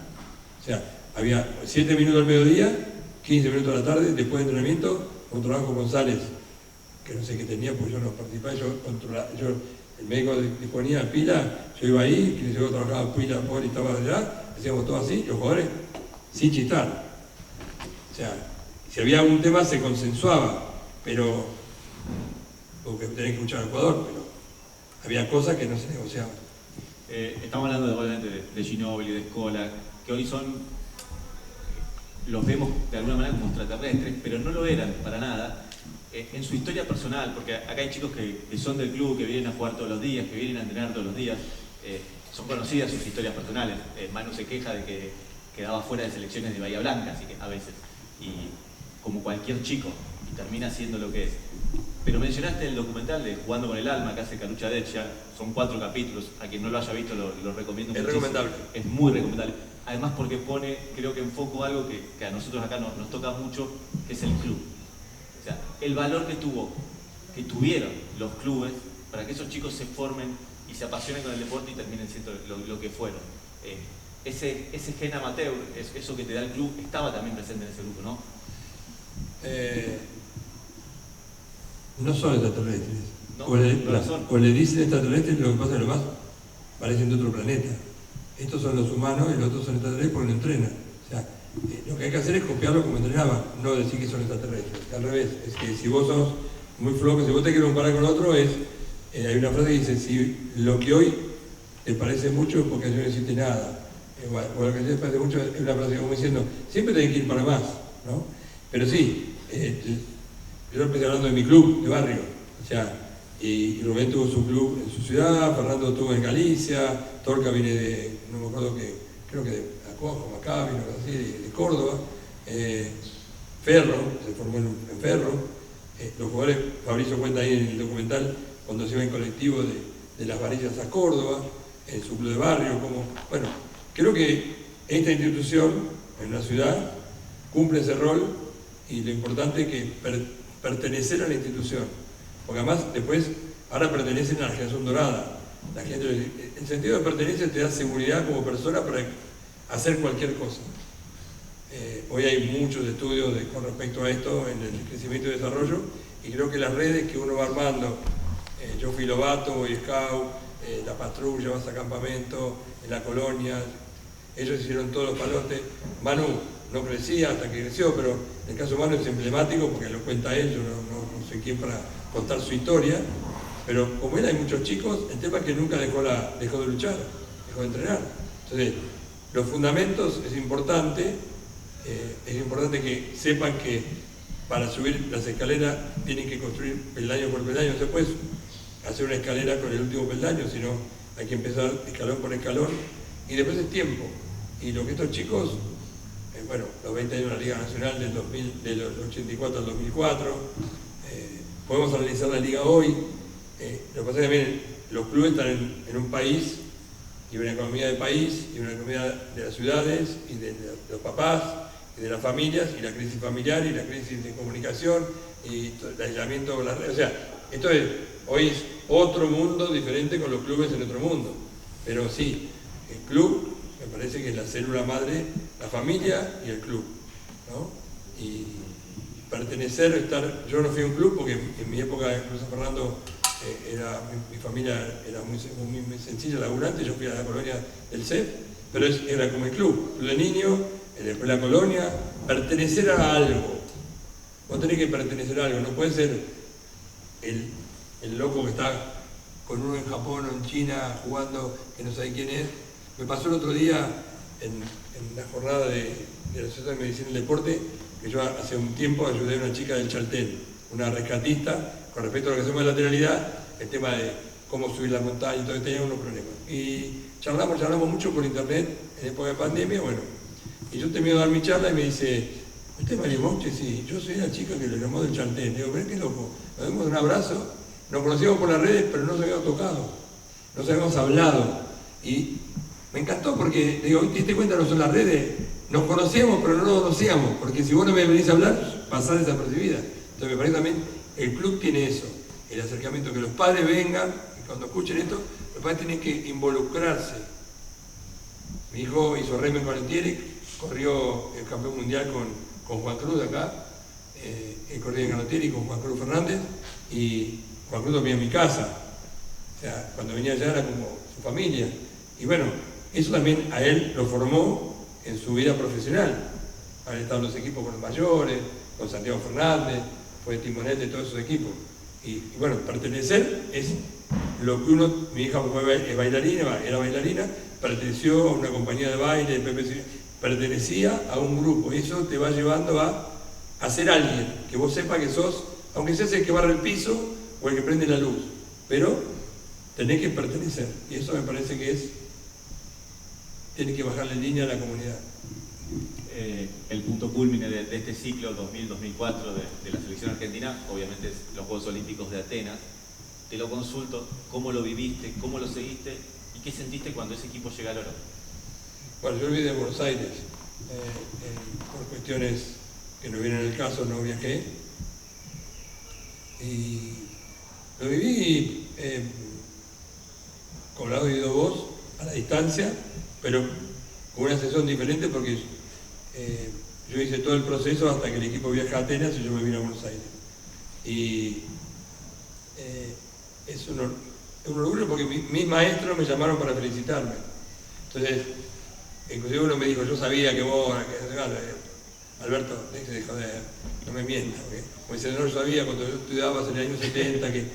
O sea, había 7 minutos al mediodía, 15 minutos a la tarde, después de entrenamiento, un trabajo con sales, que no sé qué tenía, porque yo no participaba, el médico disponía pila, yo iba ahí, que yo trabajaba pila, y estaba allá, hacíamos todo así, los jugadores, sin chistar. O sea, si había algún tema se consensuaba, pero, porque tenés que escuchar al jugador, pero había cosas que no se negociaban. Estamos hablando obviamente de Ginóbili, de Scola, que hoy los vemos de alguna manera como extraterrestres, pero no lo eran para nada. En su historia personal, porque acá hay chicos que son del club, que vienen a jugar todos los días, que vienen a entrenar todos los días, son conocidas sus historias personales. Manu se queja de que quedaba fuera de selecciones de Bahía Blanca, así que a veces, y como cualquier chico, y termina siendo lo que es. Pero mencionaste el documental de Jugando con el Alma, que hace Calucha Deccia, son 4 capítulos, a quien no lo haya visto lo recomiendo muchísimo. Es recomendable. Es muy recomendable. Además porque pone, creo que en foco algo que a nosotros acá nos toca mucho, que es el club. O sea, el valor que tuvieron los clubes para que esos chicos se formen y se apasionen con el deporte y terminen siendo lo que fueron. Ese gen amateur, eso que te da el club, estaba también presente en ese grupo, ¿no? No son extraterrestres. No, o le dicen extraterrestres, lo que pasa es que lo más parecen de otro planeta. Estos son los humanos y los otros son extraterrestres porque no entrenan. O sea, lo que hay que hacer es copiarlo como entrenaban, no decir que son extraterrestres. Al revés, es que si vos sos muy flojo, si vos te quieres comparar con otro, hay una frase que dice, si lo que hoy te parece mucho es porque ayer no existe nada. O lo que te parece mucho es una frase como diciendo, siempre tenés que ir para más, ¿no? Pero sí, yo empecé hablando de mi club de barrio, o sea, y Rubén tuvo su club en su ciudad, Fernando tuvo en Galicia, Torca viene de, no me acuerdo que, creo que de Acojo, Maccabi, no sé así, de Córdoba, Ferro, se formó en Ferro, los jugadores, Fabricio cuenta ahí en el documental, cuando se iba en colectivo de Las Varillas a Córdoba, en su club de barrio, como, bueno, creo que esta institución, en una ciudad, cumple ese rol y lo importante es que pertenecer a la institución, porque además después, ahora pertenecen a la generación dorada. La gente, el sentido de pertenencia te da seguridad como persona para hacer cualquier cosa. Hoy hay muchos estudios con respecto a esto en el crecimiento y desarrollo, y creo que las redes que uno va armando, yo fui Lobato, Boy Scout, la patrulla, vas a campamento, en la colonia, ellos hicieron todos los palotes. Manu no crecía hasta que creció, pero el caso de Manu es emblemático porque lo cuenta él, yo no soy quien para contar su historia, pero como él hay muchos chicos, el tema es que nunca dejó de luchar, dejó de entrenar. Entonces, los fundamentos es importante que sepan que para subir las escaleras tienen que construir peldaño por peldaño, no se puede hacer una escalera con el último peldaño, sino hay que empezar escalón por escalón, y después es tiempo. Y lo que estos chicos, bueno, los 20 años de la Liga Nacional del 84 al 2004, podemos analizar la liga hoy. Lo que pasa es que también los clubes están en un país y una economía de país y una economía de las ciudades y de los papás y de las familias y la crisis familiar y la crisis de comunicación y el aislamiento con las redes. O sea, hoy es otro mundo diferente con los clubes en otro mundo. Pero sí, el club me parece que es la célula madre, la familia y el club, ¿no? Y pertenecer, yo no fui a un club porque en mi época en Cruz San Fernando mi familia era muy sencilla, laburante, yo fui a la colonia del CEF, pero era como el club de niños, después la colonia, pertenecer a algo. Vos tenés que pertenecer a algo, no puede ser el loco que está con uno en Japón o en China jugando, que no sabe quién es. Me pasó el otro día en la jornada de la Asociación de Medicina y Deporte, que yo hace un tiempo ayudé a una chica del Chaltén, una rescatista, con respecto a lo que hacemos de lateralidad, el tema de cómo subir la montaña y todo, tenía unos problemas. Y charlamos mucho por internet en época de pandemia, bueno. Y yo termino de dar mi charla y me dice, ¿usted es María Monche? Sí, yo soy la chica que le llamó del Chaltén. Digo, pero qué loco, nos dimos un abrazo, nos conocíamos por las redes, pero no nos habíamos tocado, no nos habíamos hablado. Y me encantó porque, digo, ¿te diste cuenta? No son las redes, nos conocíamos pero no nos conocíamos, porque si vos no me venís a hablar, pasás desapercibida. Entonces me parece también, el club tiene eso, el acercamiento, que los padres vengan, y cuando escuchen esto, los padres tienen que involucrarse. Mi hijo hizo remo en Canottieri, corrió el campeón mundial con Juan Cruz de acá, he corrido en Canottieri con Juan Cruz Fernández, y Juan Cruz dormía en mi casa. O sea, cuando venía allá era como su familia. Y bueno, eso también a él lo formó en su vida profesional. Han estado en los equipos con los mayores, con Santiago Fernández, fue timonel de todos esos equipos. Y bueno, pertenecer es lo que mi hija es bailarina, era bailarina, perteneció a una compañía de baile, pertenecía a un grupo. Y eso te va llevando a ser alguien, que vos sepas que sos, aunque seas el que barre el piso o el que prende la luz, pero tenés que pertenecer. Y eso me parece que tiene que bajarle línea a la comunidad. El punto culmine de este ciclo 2000-2004 de la selección argentina, obviamente es los Juegos Olímpicos de Atenas. Te lo consulto, ¿cómo lo viviste, cómo lo seguiste y qué sentiste cuando ese equipo llega al oro? Bueno, yo viví de Buenos Aires, por cuestiones que no vienen al caso, no viajé. Y lo viví con el audio de voz, a la distancia, pero con una sesión diferente porque yo hice todo el proceso hasta que el equipo viaja a Atenas y yo me vine a Buenos Aires. Y es un orgullo porque mis maestros me llamaron para felicitarme. Entonces, inclusive uno me dijo, yo sabía que vos, Alberto, de joder, no me mientas, como dice, no, yo sabía cuando yo estudiabas en el año 70 que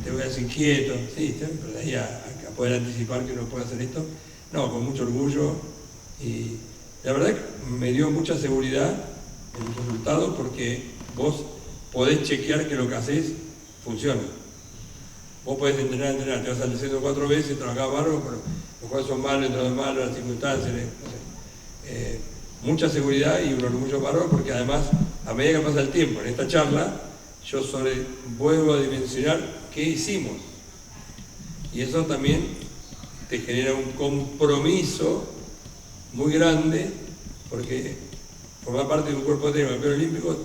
te voy a hacer inquieto, sí, pero de ahí a poder anticipar que uno puede hacer esto, no, con mucho orgullo. Y la verdad que me dio mucha seguridad el resultado porque vos podés chequear que lo que haces funciona. Vos podés entrenar, te vas al descenso 4 veces, trabajás bárbaro, pero los juegos son malos, entran malos, las circunstancias, no sé. Mucha seguridad y un orgullo bárbaro porque además, a medida que pasa el tiempo, en esta charla, yo vuelvo a dimensionar qué hicimos. Y eso también te genera un compromiso muy grande, porque formar parte de un cuerpo técnico campeón olímpico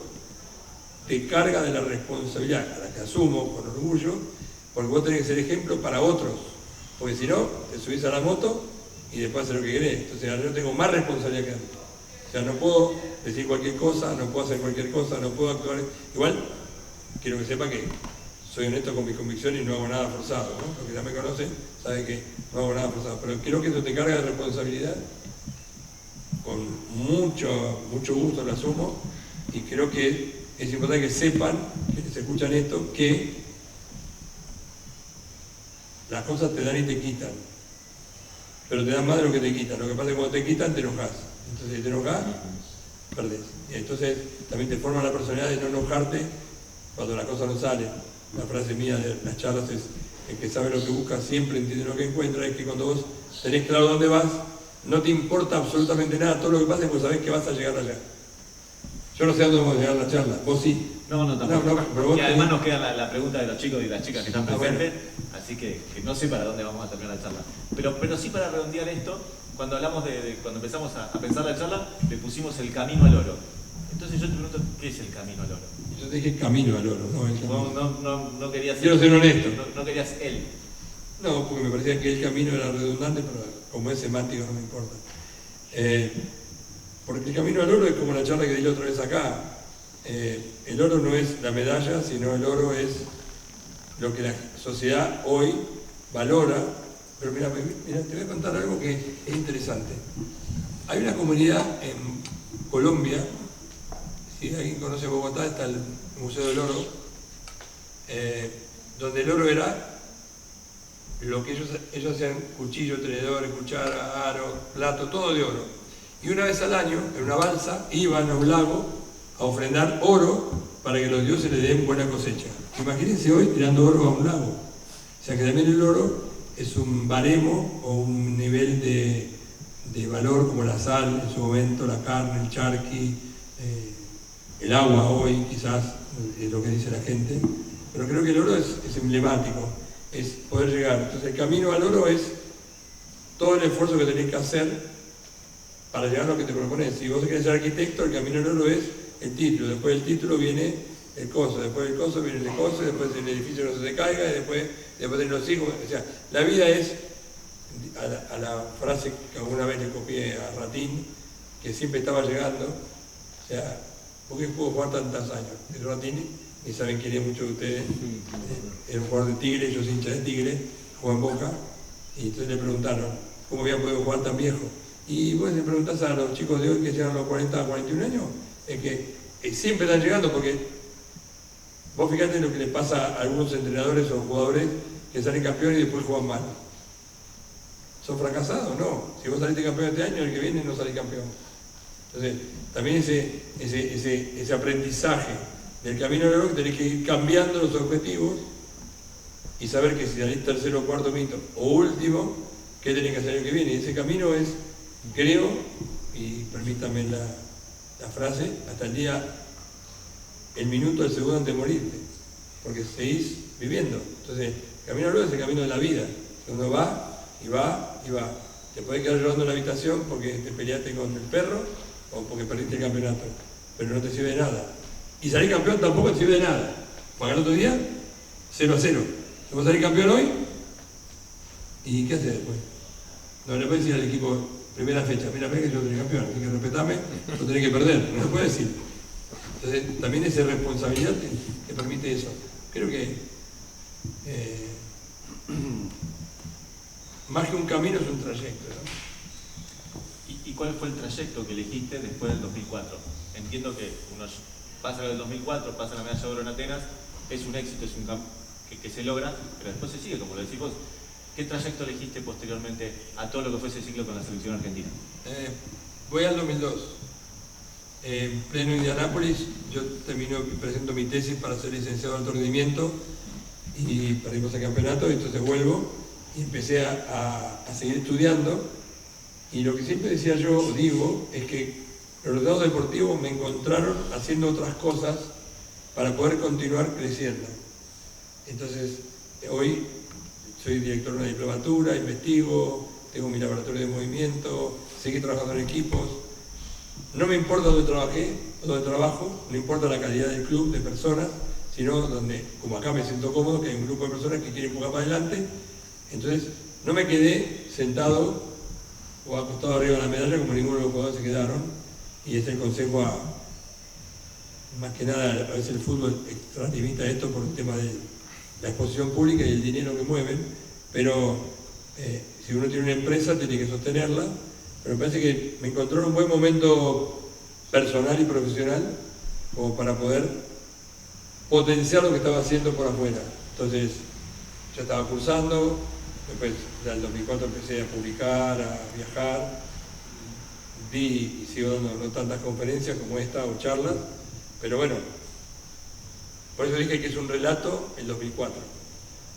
te carga de la responsabilidad, a la que asumo con orgullo, porque vos tenés que ser ejemplo para otros, porque si no, te subís a la moto y después haces lo que querés. Entonces ahora yo tengo más responsabilidad que antes. O sea, no puedo decir cualquier cosa, no puedo hacer cualquier cosa, no puedo actuar. Igual, quiero que sepa que soy honesto con mis convicciones y no hago nada forzado, ¿no? Los que ya me conocen saben que no hago nada forzado, pero creo que eso te carga de responsabilidad. Con mucho gusto lo asumo y creo que es importante que sepan, quienes escuchan esto, que las cosas te dan y te quitan, pero te dan más de lo que te quitan. Lo que pasa es que cuando te quitan te enojas, entonces si te enojas, perdés. Y entonces también te forma la personalidad de no enojarte cuando las cosas no salen. La frase mía de las charlas es: el que sabe lo que busca siempre entiende lo que encuentra. Es que cuando vos tenés claro dónde vas, no te importa absolutamente nada, todo lo que pasa es que vos sabés que vas a llegar allá. Yo no sé a dónde vamos a llegar a la charla, vos sí, No, tampoco. No, y además nos queda la pregunta de los chicos y las chicas que están presentes, así que no sé para dónde vamos a terminar la charla. Pero sí, para redondear esto, cuando hablamos cuando empezamos a pensar la charla, le pusimos el camino al oro. Entonces yo te pregunto, ¿qué es el camino al oro? Yo te dije camino al oro, no el camino. No querías Quiero ser honesto. No querías él. No, porque me parecía que el camino era redundante, pero como es semántico no me importa. Porque el camino al oro es como la charla que di la otra vez acá. El oro no es la medalla, sino el oro es lo que la sociedad hoy valora. Pero mira, te voy a contar algo que es interesante. Hay una comunidad en Colombia, si alguien conoce Bogotá, está el Museo del Oro, donde el oro era lo que ellos hacían: cuchillo, tenedores, cuchara, aro, plato, todo de oro. Y una vez al año, en una balsa, iban a un lago a ofrendar oro para que los dioses le den buena cosecha. Imagínense hoy tirando oro a un lago. O sea que también el oro es un baremo o un nivel de valor, como la sal en su momento, la carne, el charqui, el agua hoy quizás, es lo que dice la gente. Pero creo que el oro es emblemático, es poder llegar. Entonces el camino al oro es todo el esfuerzo que tenés que hacer para llegar a lo que te propones. Si vos querés ser arquitecto, el camino al oro es el título, después del título viene el coso, después del coso viene el coso, después el edificio no se te caiga, y después vienen los hijos. O sea, la vida es, a la frase que alguna vez le copié a Ratín, que siempre estaba llegando, o sea, ¿por qué pudo jugar tantos años? El Ratín, y saben quién es muchos de ustedes, era un jugador de Tigre, yo soy hincha de Tigre, jugó en Boca, y entonces le preguntaron, ¿cómo había podido jugar tan viejo? Y vos le preguntás a los chicos de hoy que llegan a los 40 a 41 años, es que siempre están llegando, porque vos fijate lo que le pasa a algunos entrenadores o jugadores que salen campeones y después juegan mal. ¿Son fracasados? No. Si vos saliste campeón este año, el que viene no salís campeón. Entonces, también ese aprendizaje del camino al oro, que tenés que ir cambiando los objetivos y saber que si salís tercero, cuarto, quinto o último, ¿qué tenés que hacer el que viene? Y ese camino es, creo, y permítanme la frase, hasta el minuto, el segundo antes de morirte, porque seguís viviendo. Entonces, el camino al oro es el camino de la vida. Uno va y va y va. Te podés quedar llorando en la habitación porque te peleaste con el perro o porque perdiste el campeonato, pero no te sirve de nada. Y salir campeón tampoco te sirve de nada, porque al otro día 0-0. Si vos salís campeón hoy, ¿y qué haces después? No le puedes decir al equipo, primera fecha, mira, que yo soy campeón, así que respetame, lo tenés que perder, no lo puedes decir. Entonces, también esa responsabilidad te permite eso. Creo que más que un camino es un trayecto, ¿no? ¿Y cuál fue el trayecto que elegiste después del 2004? Entiendo que uno pasa el 2004, pasa la medalla de oro en Atenas, es un éxito, es un campo que se logra, pero después se sigue, como lo decís vos. ¿Qué trayecto elegiste posteriormente a todo lo que fue ese ciclo con la selección argentina? Voy al 2002. En pleno Indianápolis, yo presento mi tesis para ser licenciado de alto rendimiento y perdimos el campeonato, y entonces vuelvo y empecé a seguir estudiando. Y lo que siempre decía yo, digo, es que los resultados deportivos me encontraron haciendo otras cosas para poder continuar creciendo. Entonces, hoy soy director de una diplomatura, investigo, tengo mi laboratorio de movimiento, seguí trabajando en equipos. No me importa dónde trabajé, dónde trabajo, no importa la calidad del club, de personas, sino donde, como acá me siento cómodo, que hay un grupo de personas que quieren jugar para adelante. Entonces, no me quedé sentado o acostado arriba de la medalla como ninguno de los jugadores se quedaron. Y es el consejo más que nada, a veces el fútbol transmite esto por el tema de la exposición pública y el dinero que mueven, pero si uno tiene una empresa tiene que sostenerla. Pero me parece que me encontró en un buen momento personal y profesional como para poder potenciar lo que estaba haciendo por afuera. Entonces, ya estaba cursando, después ya en el 2004 empecé a publicar, a viajar, di y sigo dando no tantas conferencias como esta o charlas, pero bueno, por eso dije que es un relato el 2004.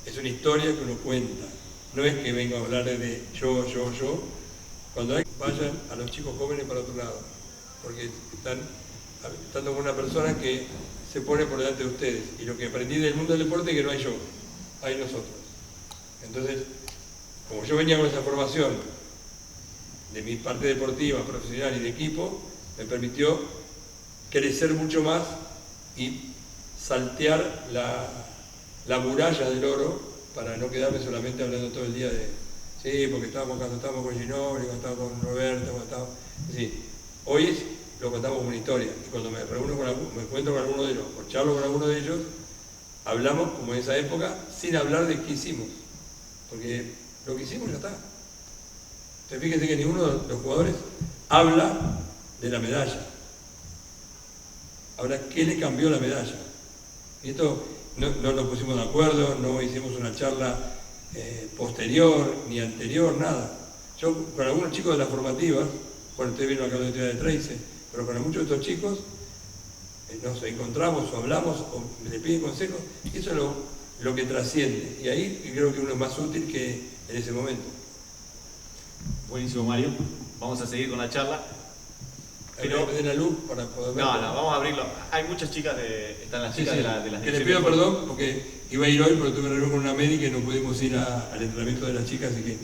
Es una historia que uno cuenta, no es que vengo a hablar de yo. Cuando vayan a los chicos jóvenes para otro lado, porque están con una persona que se pone por delante de ustedes. Y lo que aprendí del mundo del deporte es que no hay yo, hay nosotros. Entonces, como yo venía con esa formación de mi parte deportiva, profesional y de equipo, me permitió crecer mucho más y saltear la muralla del oro para no quedarme solamente hablando todo el día de sí, porque cuando estábamos con Ginóbili, cuando estábamos con Roberto, cuando estábamos... Sí, hoy lo contamos como una historia y cuando me encuentro con alguno de ellos o charlo con alguno de ellos, hablamos como en esa época sin hablar de qué hicimos, porque lo que hicimos ya está. Entonces fíjense que ninguno de los jugadores habla de la medalla. Ahora, ¿qué le cambió la medalla? Y esto no nos pusimos de acuerdo, no hicimos una charla posterior ni anterior, nada. Yo con algunos chicos de las formativas, bueno, ustedes vieron acá la historia de Tracy, pero con muchos de estos chicos nos encontramos o hablamos o le piden consejos y eso es lo que trasciende. Y ahí creo que uno es más útil que en ese momento. Buenísimo, Mario. Vamos a seguir con la charla. Pero la luz para poder verlo. No, vamos a abrirlo. Hay muchas chicas están las chicas sí. de las que les pido perdón porque iba a ir hoy, pero tuve reunión con una médica y no pudimos ir al entrenamiento de las chicas, así que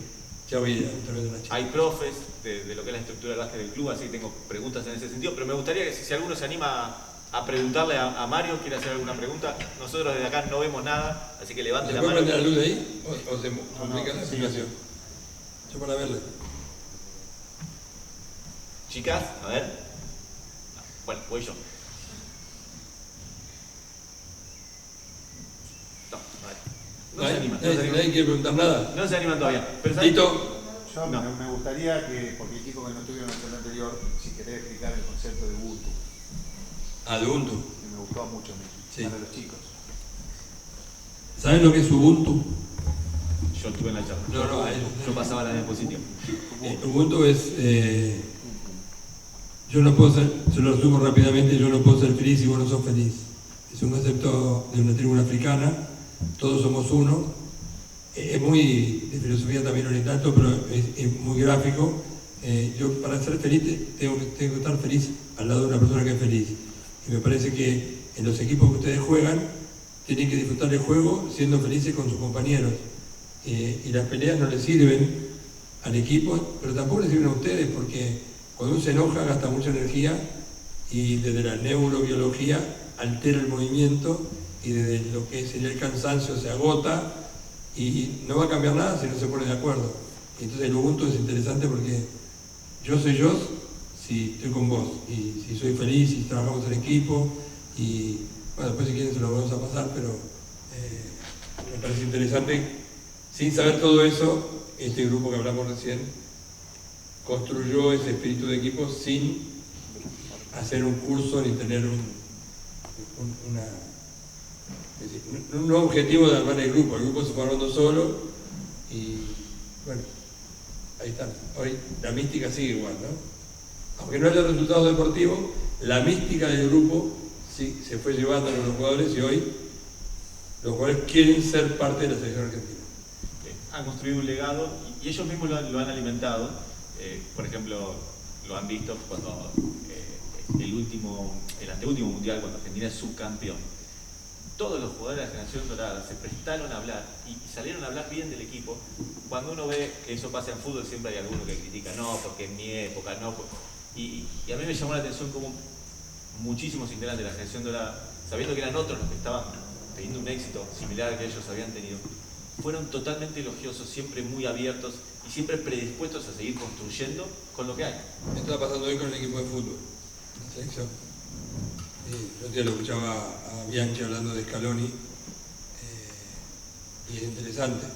ya voy a ir al entrenamiento de las chicas. Hay profes de lo que es la estructura del básquet del club, así que tengo preguntas en ese sentido, pero me gustaría que si alguno se anima a preguntarle a Mario, quiere hacer alguna pregunta. Nosotros desde acá no vemos nada, así que levante la mano. ¿Puede prender la luz de ahí o se complica la situación? Yo para verle. Chicas, a ver. Bueno, voy yo. No se animan. ¿Nadie quiere preguntar nada? No se animan todavía. Pero ¿Listo? Yo me gustaría que, porque el chico que no estuvo en el turno anterior, si querés explicar el concepto de Ubuntu. De Ubuntu. Que me gustó mucho para los chicos. ¿Saben lo que es Ubuntu? Yo estuve en la charla. No, yo pasaba la diapositiva. Ubuntu es... yo no puedo ser, se lo resumo rápidamente, yo no puedo ser feliz si vos no sos feliz. Es un concepto de una tribu africana, todos somos uno. Es muy de filosofía también oriental, pero es muy gráfico. Yo para ser feliz tengo que estar feliz al lado de una persona que es feliz. Y me parece que en los equipos que ustedes juegan, tienen que disfrutar el juego siendo felices con sus compañeros. Y las peleas no les sirven al equipo, pero tampoco les sirven a ustedes, porque cuando uno se enoja gasta mucha energía y desde la neurobiología altera el movimiento y desde lo que sería el cansancio se agota y no va a cambiar nada si no se pone de acuerdo. Entonces el Ubuntu es interesante porque yo soy yo si estoy con vos y si soy feliz, si trabajamos en equipo y bueno, después si quieren se lo vamos a pasar, pero me parece interesante. Sin saber todo eso, este grupo que hablamos recién construyó ese espíritu de equipo sin hacer un curso ni tener un objetivo de armar el grupo se fue armando solo y bueno, ahí están. Hoy la mística sigue igual, ¿no? Aunque no haya resultados deportivos, la mística del grupo sí se fue llevando a los jugadores y hoy los jugadores quieren ser parte de la selección argentina. Han construido un legado y ellos mismos lo han alimentado. Por ejemplo, lo han visto cuando el anteúltimo mundial, cuando Argentina es subcampeón. Todos los jugadores de la generación dorada se prestaron a hablar y salieron a hablar bien del equipo. Cuando uno ve que eso pasa en fútbol, siempre hay alguno que critica, no, porque en mi época, no. Y a mí me llamó la atención como muchísimos integrantes de la generación dorada, sabiendo que eran otros los que estaban teniendo un éxito similar al que ellos habían tenido, fueron totalmente elogiosos, siempre muy abiertos y siempre predispuestos a seguir construyendo con lo que hay. Esto está pasando hoy con el equipo de fútbol, la selección. Yo te lo escuchaba a Bianchi hablando de Scaloni y es interesante,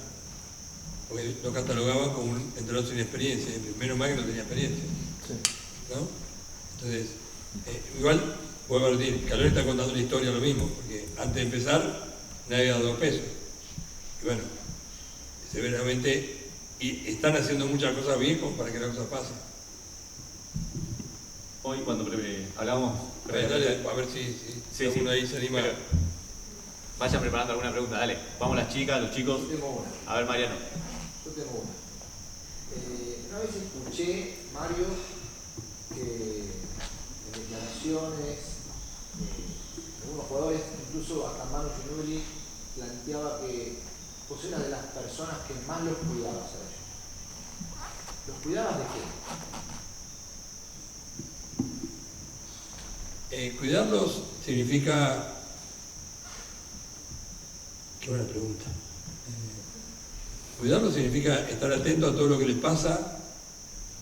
porque lo catalogaban como un entrenador sin experiencia, menos mal que no tenía experiencia. Sí. ¿No? Entonces, igual, vuelvo a decir, Scaloni está contando una historia lo mismo, porque antes de empezar nadie había dado pesos. Y bueno, severamente, y están haciendo muchas cosas bien como para que la cosa pase. Hoy cuando hablamos... Dale, a ver si alguno ahí se anima. Pero, vayan preparando alguna pregunta, dale. Vamos las chicas, los chicos. Yo tengo una. A ver, Mariano. Yo tengo una. Una vez escuché, Mario, que en declaraciones, algunos jugadores, incluso hasta Manu Ginóbili planteaba que vos eras de las personas que más los cuidabas a ellos. ¿Los cuidabas de qué? Cuidarlos significa... Qué buena pregunta. Cuidarlos significa estar atento a todo lo que les pasa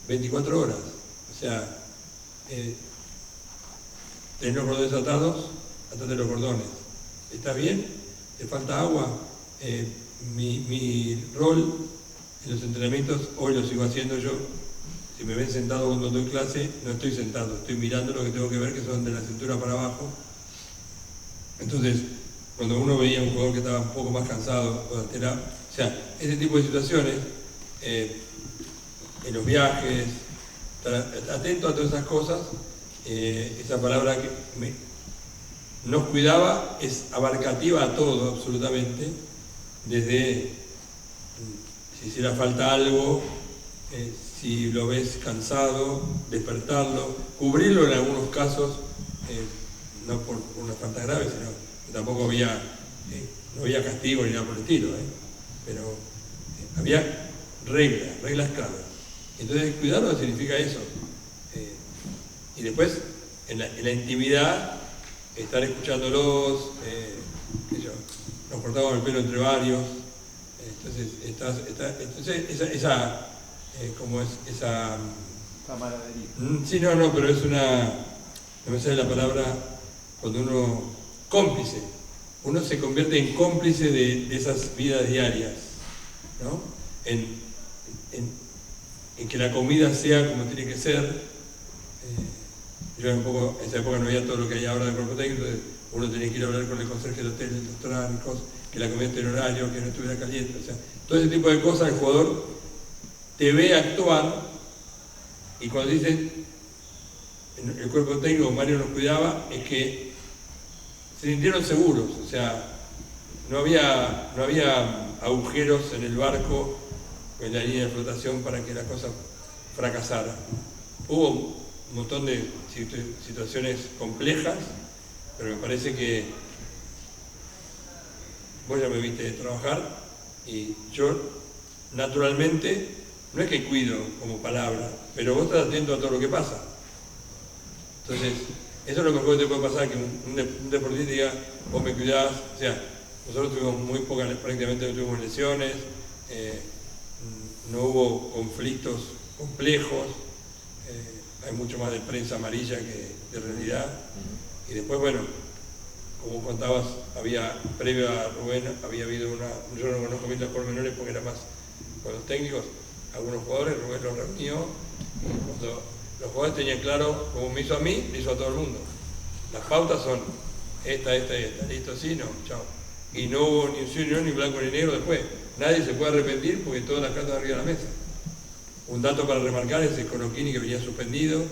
24 horas. O sea, tenés los cordones atados, atate los cordones. ¿Estás bien? ¿Te falta agua? Mi rol en los entrenamientos, hoy lo sigo haciendo yo. Si me ven sentado cuando doy clase, no estoy sentado, estoy mirando lo que tengo que ver, que son de la cintura para abajo. Entonces, cuando uno veía a un jugador que estaba un poco más cansado, o sea, ese tipo de situaciones, en los viajes, estar atento a todas esas cosas, esa palabra que nos cuidaba es abarcativa a todo, absolutamente, desde si hiciera falta algo, si lo ves cansado, despertarlo, cubrirlo en algunos casos, no por una falta grave, sino que tampoco había, no había castigo ni nada por el estilo, pero había reglas claras. Entonces cuidarlo significa eso. Y después, en la intimidad, estar escuchándolos, nos cortábamos el pelo entre varios, entonces esa como es esa... camaradería. Sí, no, pero es una... No me sale la palabra cuando uno... cómplice. Uno se convierte en cómplice de esas vidas diarias, ¿no? En que la comida sea como tiene que ser. Yo en esa época no había todo lo que hay ahora de cuerpo técnico, entonces uno tenía que ir a hablar con el conserje del hotel, el restaurante, que la comida esté en horario, que no estuviera caliente, o sea, todo ese tipo de cosas. El jugador te ve actuar, y cuando dicen el cuerpo técnico, Mario nos cuidaba, es que se sintieron seguros, o sea, no había agujeros en el barco, en la línea de flotación para que la cosa fracasara. Hubo un montón de situaciones complejas, pero me parece que vos ya me viste trabajar y yo naturalmente, no es que cuido como palabra, pero vos estás atento a todo lo que pasa. Entonces, eso es lo mejor que te puede pasar, que un deportista diga, vos me cuidás. O sea, nosotros tuvimos muy pocas, prácticamente no tuvimos lesiones, no hubo conflictos complejos, hay mucho más de prensa amarilla que de realidad. Y después, bueno, como contabas, previo a Rubén, había habido yo no conozco bien los pormenores porque era más con los técnicos, algunos jugadores, Rubén los reunió, y cuando los jugadores tenían claro, como me hizo a mí, le hizo a todo el mundo. Las pautas son esta, listo, sí, no, chao. Y no hubo ni un sí, ni blanco ni negro después. Nadie se puede arrepentir porque todas las cartas arriba de la mesa. Un dato para remarcar es el Coloquini, que venía suspendido,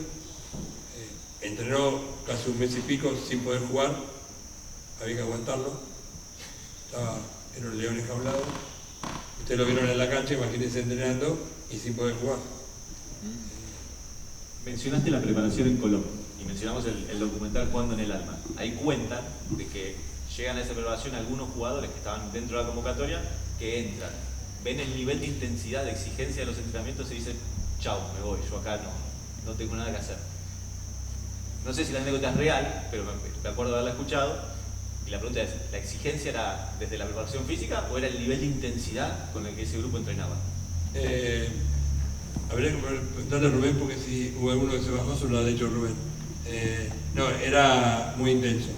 entrenó casi un mes y pico sin poder jugar, había que aguantarlo, estaba en un león enjaulado. Ustedes lo vieron en la cancha, imagínense entrenando y sin poder jugar. Mencionaste la preparación en Colombia y mencionamos el documental Jugando en el Alma. Ahí cuentan de que llegan a esa preparación algunos jugadores que estaban dentro de la convocatoria, que entran, ven el nivel de intensidad, de exigencia de los entrenamientos y dicen, chao, me voy, yo acá no tengo nada que hacer. No sé si la anécdota es real, pero me acuerdo de haberla escuchado. Y la pregunta es, ¿la exigencia era desde la preparación física o era el nivel de intensidad con el que ese grupo entrenaba? Habría que preguntarle a Rubén, porque si hubo alguno que se bajó, solo lo ha dicho Rubén. No, era muy intenso.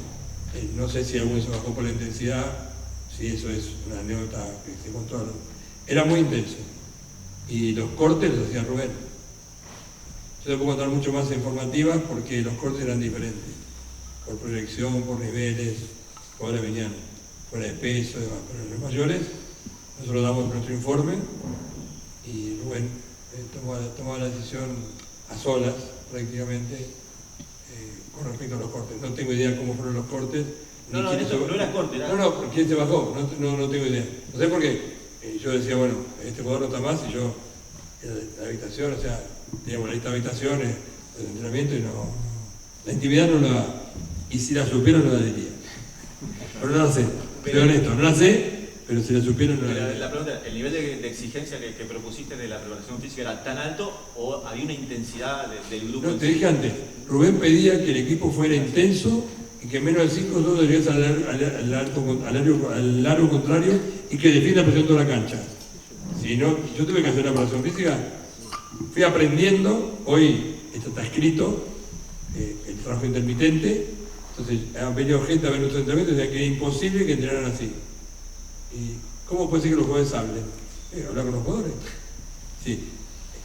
No sé si alguno se bajó por la intensidad, si eso es una anécdota que se contó. Era muy intenso. Y los cortes los hacía Rubén. Yo te puedo contar mucho más informativas porque los cortes eran diferentes. Por proyección, por niveles, ahora venían fuera de peso y demás. Pero en los mayores, nosotros damos nuestro informe y Rubén tomaba la decisión a solas, prácticamente, con respecto a los cortes. No tengo idea cómo fueron los cortes. No era corte, era... No, ¿quién se bajó? No tengo idea. No sé por qué. Yo decía, bueno, este jugador no está más, y yo, en la habitación, o sea, teníamos la lista de habitaciones, el entrenamiento, y no... La intimidad no la... Y si la supiera, no la diría. pero no la sé. Soy honesto, no la sé, pero si la supieron no la Pero sé. la pregunta, ¿el nivel de exigencia que propusiste de la preparación física era tan alto o había una intensidad del grupo? No, te dije antes, Rubén pedía que el equipo fuera intenso y que menos de 5 segundos deberías al largo contrario y que defienda la presión toda la cancha. Si no, yo tuve que hacer la preparación física, fui aprendiendo, hoy esto está escrito, el trabajo intermitente, entonces han venido gente a ver nuestros entrenamientos y decían que era imposible que entrenaran así. ¿Y cómo puede ser que los jugadores hablen? Hablar con los jugadores. Sí.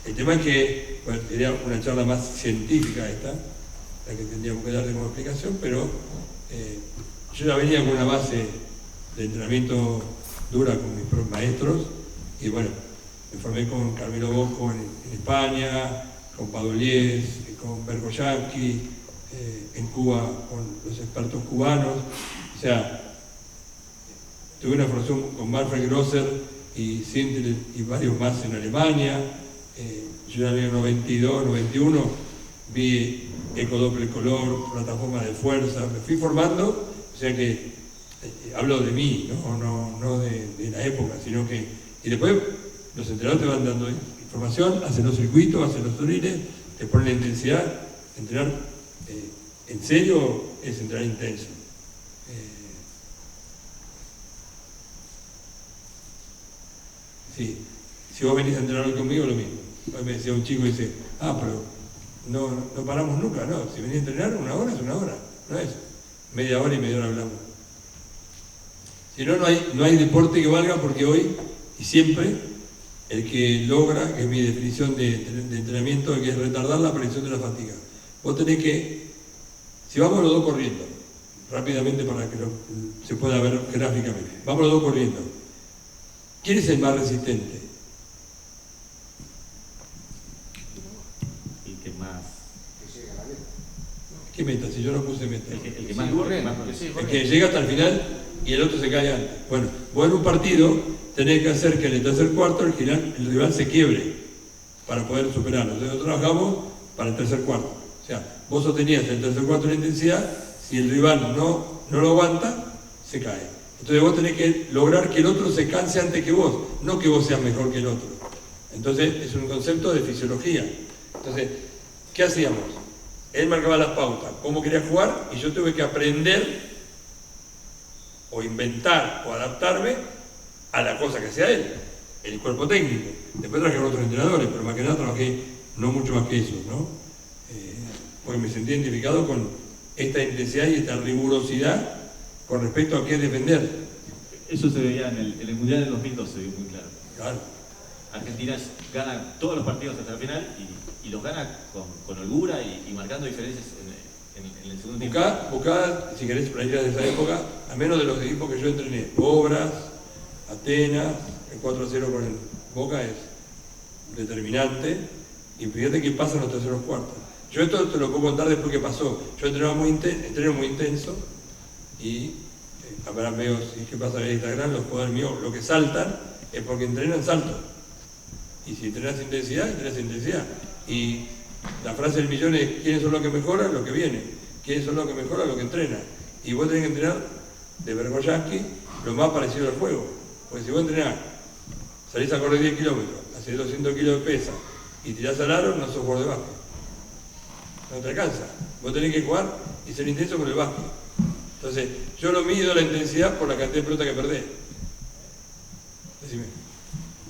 El tema es que, bueno, sería una charla más científica esta, la que tendríamos que darle como explicación, pero yo ya venía con una base de entrenamiento dura con mis propios maestros, y bueno, me formé con Carmelo Bosco en España, con Padolies, con Bergoyanqui, en Cuba con los expertos cubanos, o sea, tuve una formación con Manfred Grosser y Sintel y varios más en Alemania. Yo en el año 92, 91 vi ecodoppler color, plataforma de fuerza, me fui formando, o sea que hablo de mí, no de la época, sino que, y después los entrenadores te van dando información, hacen los circuitos, hacen los turines, te ponen la intensidad. Entrenar en serio es entrenar intenso. Sí, si vos venís a entrenar hoy conmigo, lo mismo. Hoy me decía un chico, dice, pero no paramos nunca, no. Si venís a entrenar, 1 hora es 1 hora, no es media hora y media hora hablamos. Si no, no hay deporte que valga, porque hoy y siempre el que logra, que es mi definición de entrenamiento, que es retardar la aparición de la fatiga. Vos tenés que, si vamos los dos corriendo, rápidamente para que se pueda ver gráficamente, vamos los dos corriendo. ¿Quién es el más resistente? El que más... ¿Qué meta? Si yo no puse meta. El que más corre, el que llega hasta el final y el otro se cae antes. Bueno, vos en un partido tenés que hacer que en el tercer cuarto el rival se quiebre para poder superarlo. Entonces nosotros trabajamos para el tercer cuarto. O sea, vos sostenías el tercer cuarto la intensidad, si el rival no lo aguanta, se cae. Entonces vos tenés que lograr que el otro se canse antes que vos, no que vos seas mejor que el otro. Entonces es un concepto de fisiología. Entonces, ¿qué hacíamos? Él marcaba las pautas, cómo quería jugar, y yo tuve que aprender o inventar o adaptarme a la cosa que hacía él, el cuerpo técnico. Después trabajé con otros entrenadores, pero más que nada trabajé no mucho más que eso, ¿no? Porque me sentí identificado con esta intensidad y esta rigurosidad con respecto a qué defender. Eso se veía en el Mundial del 2012, se vio muy claro. Claro. Argentina gana todos los partidos hasta el final y los gana con holgura y marcando diferencias en el segundo tiempo. Buscá, si querés, planear de esa época, a menos de los equipos que yo entrené, Obras, Atenas, el 4-0 con el Boca es determinante, y fíjate qué pasa en los terceros cuartos. Yo esto te lo puedo contar después que pasó. Yo entreno muy intenso, y ahora veo qué pasa en Instagram, los jugadores míos, lo que saltan es porque entrenan salto. Y si entrenas intensidad, entrenas intensidad. Y la frase del millón es: ¿quiénes son los que mejoran? Los que vienen. ¿Quiénes son los que mejoran? Los que entrenan. Y vos tenés que entrenar de Bergoyanqui lo más parecido al juego. Porque si vos entrenás, salís a correr 10 kilómetros, haces 200 kilos de pesa y tirás al aro, no sos jugador de básquet. No te alcanza. Vos tenés que jugar y ser intenso con el básquet. Entonces, yo no mido la intensidad por la cantidad de pelota que perdés. Decime.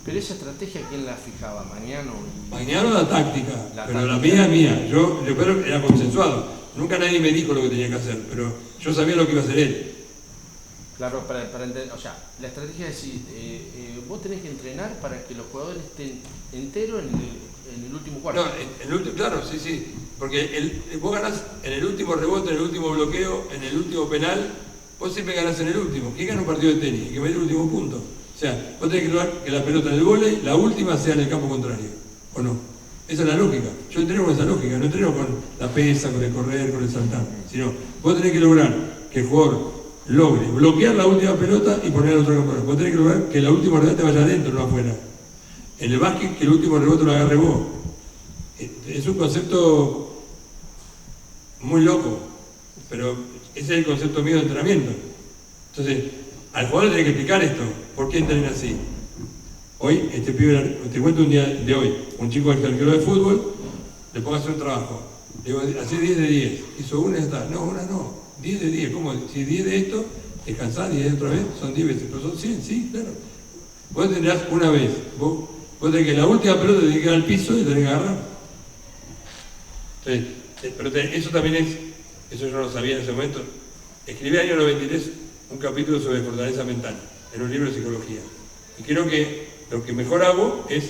Pero esa estrategia, ¿quién la fijaba? ¿Mañano? Mañana la táctica, pero la mía es mía. Yo espero que era consensuado. Nunca nadie me dijo lo que tenía que hacer, pero yo sabía lo que iba a hacer él. Claro, para entender, o sea, la estrategia es decir, vos tenés que entrenar para que los jugadores estén enteros en el último cuarto. No, claro, sí. Porque vos ganás en el último rebote, en el último bloqueo, en el último penal, vos siempre ganás en el último. ¿Quién gana un partido de tenis? El que mete el último punto. O sea, vos tenés que lograr que la pelota en el vóley, la última, sea en el campo contrario. ¿O no? Esa es la lógica. Yo entreno con esa lógica, no entreno con la pesa, con el correr, con el saltar. Sino, vos tenés que lograr que el jugador logre bloquear la última pelota y poner al otro campo. Vos tenés que lograr que la última rebote vaya adentro, no afuera. En el básquet, que el último rebote lo agarre vos. Es un concepto muy loco, pero ese es el concepto mío de entrenamiento. Entonces, al jugador le tiene que explicar esto. ¿Por qué entrena así? Hoy, este pibe, te cuento un día de hoy, un chico que alquiló de fútbol, le pongo a hacer un trabajo. Le digo, hace 10 de 10. Hizo una y ya está. No, una no. 10 de 10. ¿Cómo? Si 10 de esto, descansás 10 de otra vez, son 10 veces. Pero son 100, sí, claro. Vos tendrás una vez. Vos tenés que la última pelota tenés que ir al piso y tenés que agarrar. Entonces, pero eso también es, eso yo no lo sabía en ese momento. Escribí en el año 93 un capítulo sobre fortaleza mental, en un libro de psicología. Y creo que lo que mejor hago es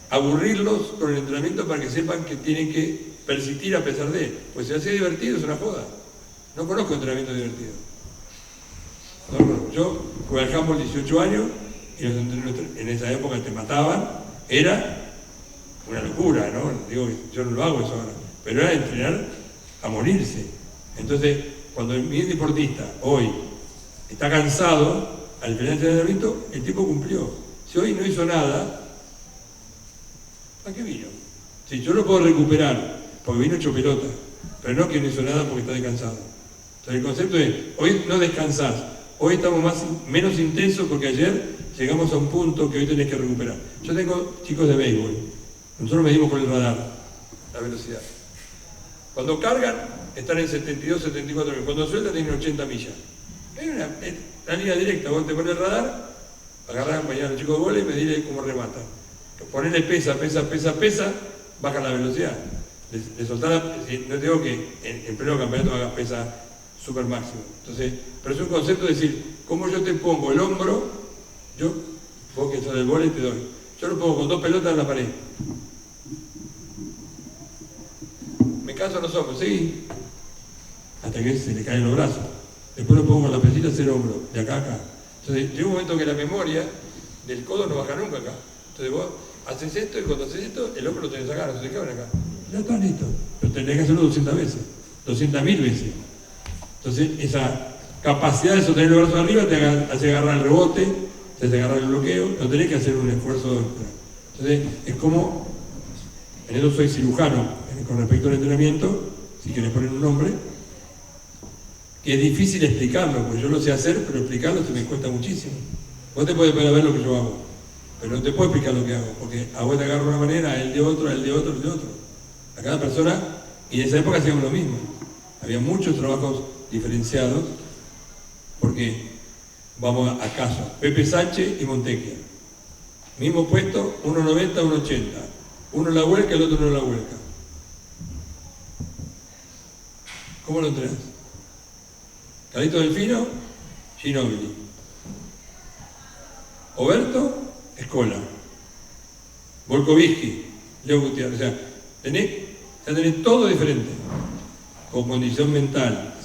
aburrirlos con el entrenamiento para que sepan que tienen que persistir a pesar de. Pues si hace divertido es una joda. No conozco entrenamiento divertido. No lo conozco. Yo jugué al handball 18 años y los entrenamientos en esa época te mataban. Era una locura, ¿no? Digo, yo no lo hago eso ahora. Pero era entrenar a morirse. Entonces, cuando mi deportista hoy está cansado, al final del entrenamiento, el tipo cumplió. Si hoy no hizo nada, ¿a qué vino? Si yo lo puedo recuperar, porque vino hecho pelota, pero no que no hizo nada porque está descansado. Entonces el concepto es, hoy no descansás, hoy estamos menos intensos porque ayer llegamos a un punto que hoy tenés que recuperar. Yo tengo chicos de béisbol, nosotros medimos con el radar la velocidad. Cuando cargan, están en 72, 74 millas. Cuando sueltan, tienen 80 millas. Es una línea directa. Vos te pones el radar, agarrás a acompañar a los chicos de bola y medirle cómo rematan. Ponerle pesa, baja la velocidad. Le soltás, no te digo que en pleno campeonato hagas pesa super máximo. Entonces, pero es un concepto de decir, cómo yo te pongo el hombro, vos que sos del vóley te doy. Yo lo pongo con 2 pelotas en la pared. Me caso los hombros, ¿sí? Hasta que se le caen los brazos. Después lo pongo con la pesita hacia el hombro, de acá a acá. Entonces llega un momento que la memoria del codo no baja nunca acá. Entonces vos haces esto y cuando haces esto, el hombro lo tenés acá, no se te cabe acá. Ya está listo. Pero tenés que hacerlo 200 veces, 200.000 veces. Entonces esa capacidad de sostener los brazos arriba te hace agarrar el rebote, te hace agarrar el bloqueo, no tenés que hacer un esfuerzo extra. Entonces es como, en eso soy cirujano, con respecto al entrenamiento, si querés poner un nombre, que es difícil explicarlo, porque yo lo sé hacer, pero explicarlo se me cuesta muchísimo. Vos te podés ver lo que yo hago, pero no te puedo explicar lo que hago, porque a vos te agarro de una manera, a él de otro, a él de otro, a él de otro. A cada persona, y en esa época hacíamos lo mismo. Había muchos trabajos diferenciados, porque vamos a casos, Pepe Sánchez y Montequia. Mismo puesto, 1.90, 1.80. Uno en la vuelca, el otro no en la vuelca. ¿Cómo lo entrenás? Carlito Delfino, Ginóbili. Oberto, Escola. Volkovitsky, Leo Gutiérrez. O sea, tenés todo diferente. Con condición mental,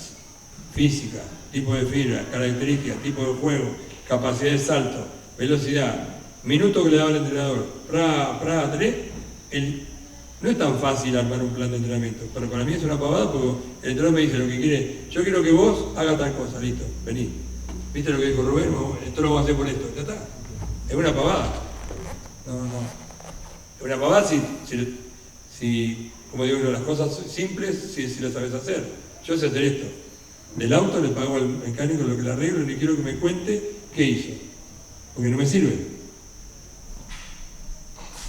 física, tipo de fibra, características, tipo de juego, capacidad de salto, velocidad, minuto que le daba el entrenador. No es tan fácil armar un plan de entrenamiento, pero para mí es una pavada porque el entrenador me dice lo que quiere. Yo quiero que vos hagas tal cosa, listo, vení. ¿Viste lo que dijo Rubén? Esto lo vamos a hacer por esto, ya está. Es una pavada. No. Es una pavada si como digo yo, las cosas simples, si las sabes hacer. Yo sé hacer esto. Del auto le pago al mecánico lo que le arreglo y ni quiero que me cuente qué hizo. Porque no me sirve.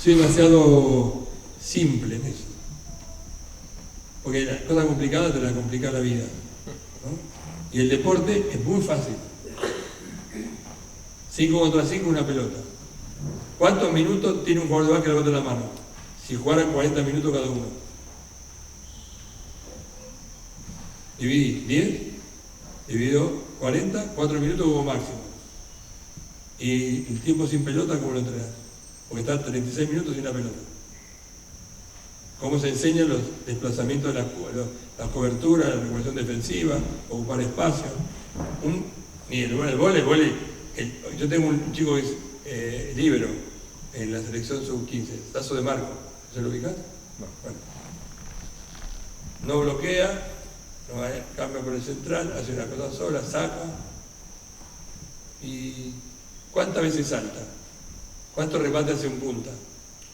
Soy demasiado simple en eso. Porque las cosas complicadas te las complica la vida, ¿no? Y el deporte es muy fácil. 5 contra 5 una pelota. ¿Cuántos minutos tiene un jugador de básquet levanta la mano? Si jugaran 40 minutos cada uno. Dividí 10, dividido 40, 4 minutos como máximo. Y el tiempo sin pelota, ¿cómo lo entrenás? Porque está 36 minutos sin la pelota. ¿Cómo se enseñan los desplazamientos de las coberturas, la recuperación defensiva, ocupar espacio? El vóley. Yo tengo un chico que es líbero en la selección sub-15, Tazo de Marco. ¿Se lo ubicás? No. Bueno. No bloquea, cambia por el central, hace una cosa sola, saca. ¿Y cuántas veces salta? ¿Cuántos remates hace un punta?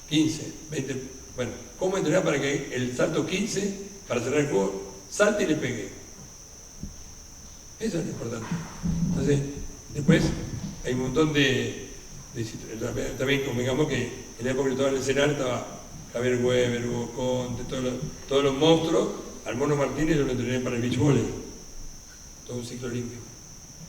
15, 20. Bueno, ¿cómo entrenar para que el salto 15, para cerrar el juego, salte y le pegue? Eso es lo importante. Entonces, después hay un montón también convengamos que en la época que estaba en el escenario estaba Javier Weber, Hugo Conte, todos los monstruos. Al Mono Martínez yo lo entrené para el beach volley, todo un ciclo olímpico.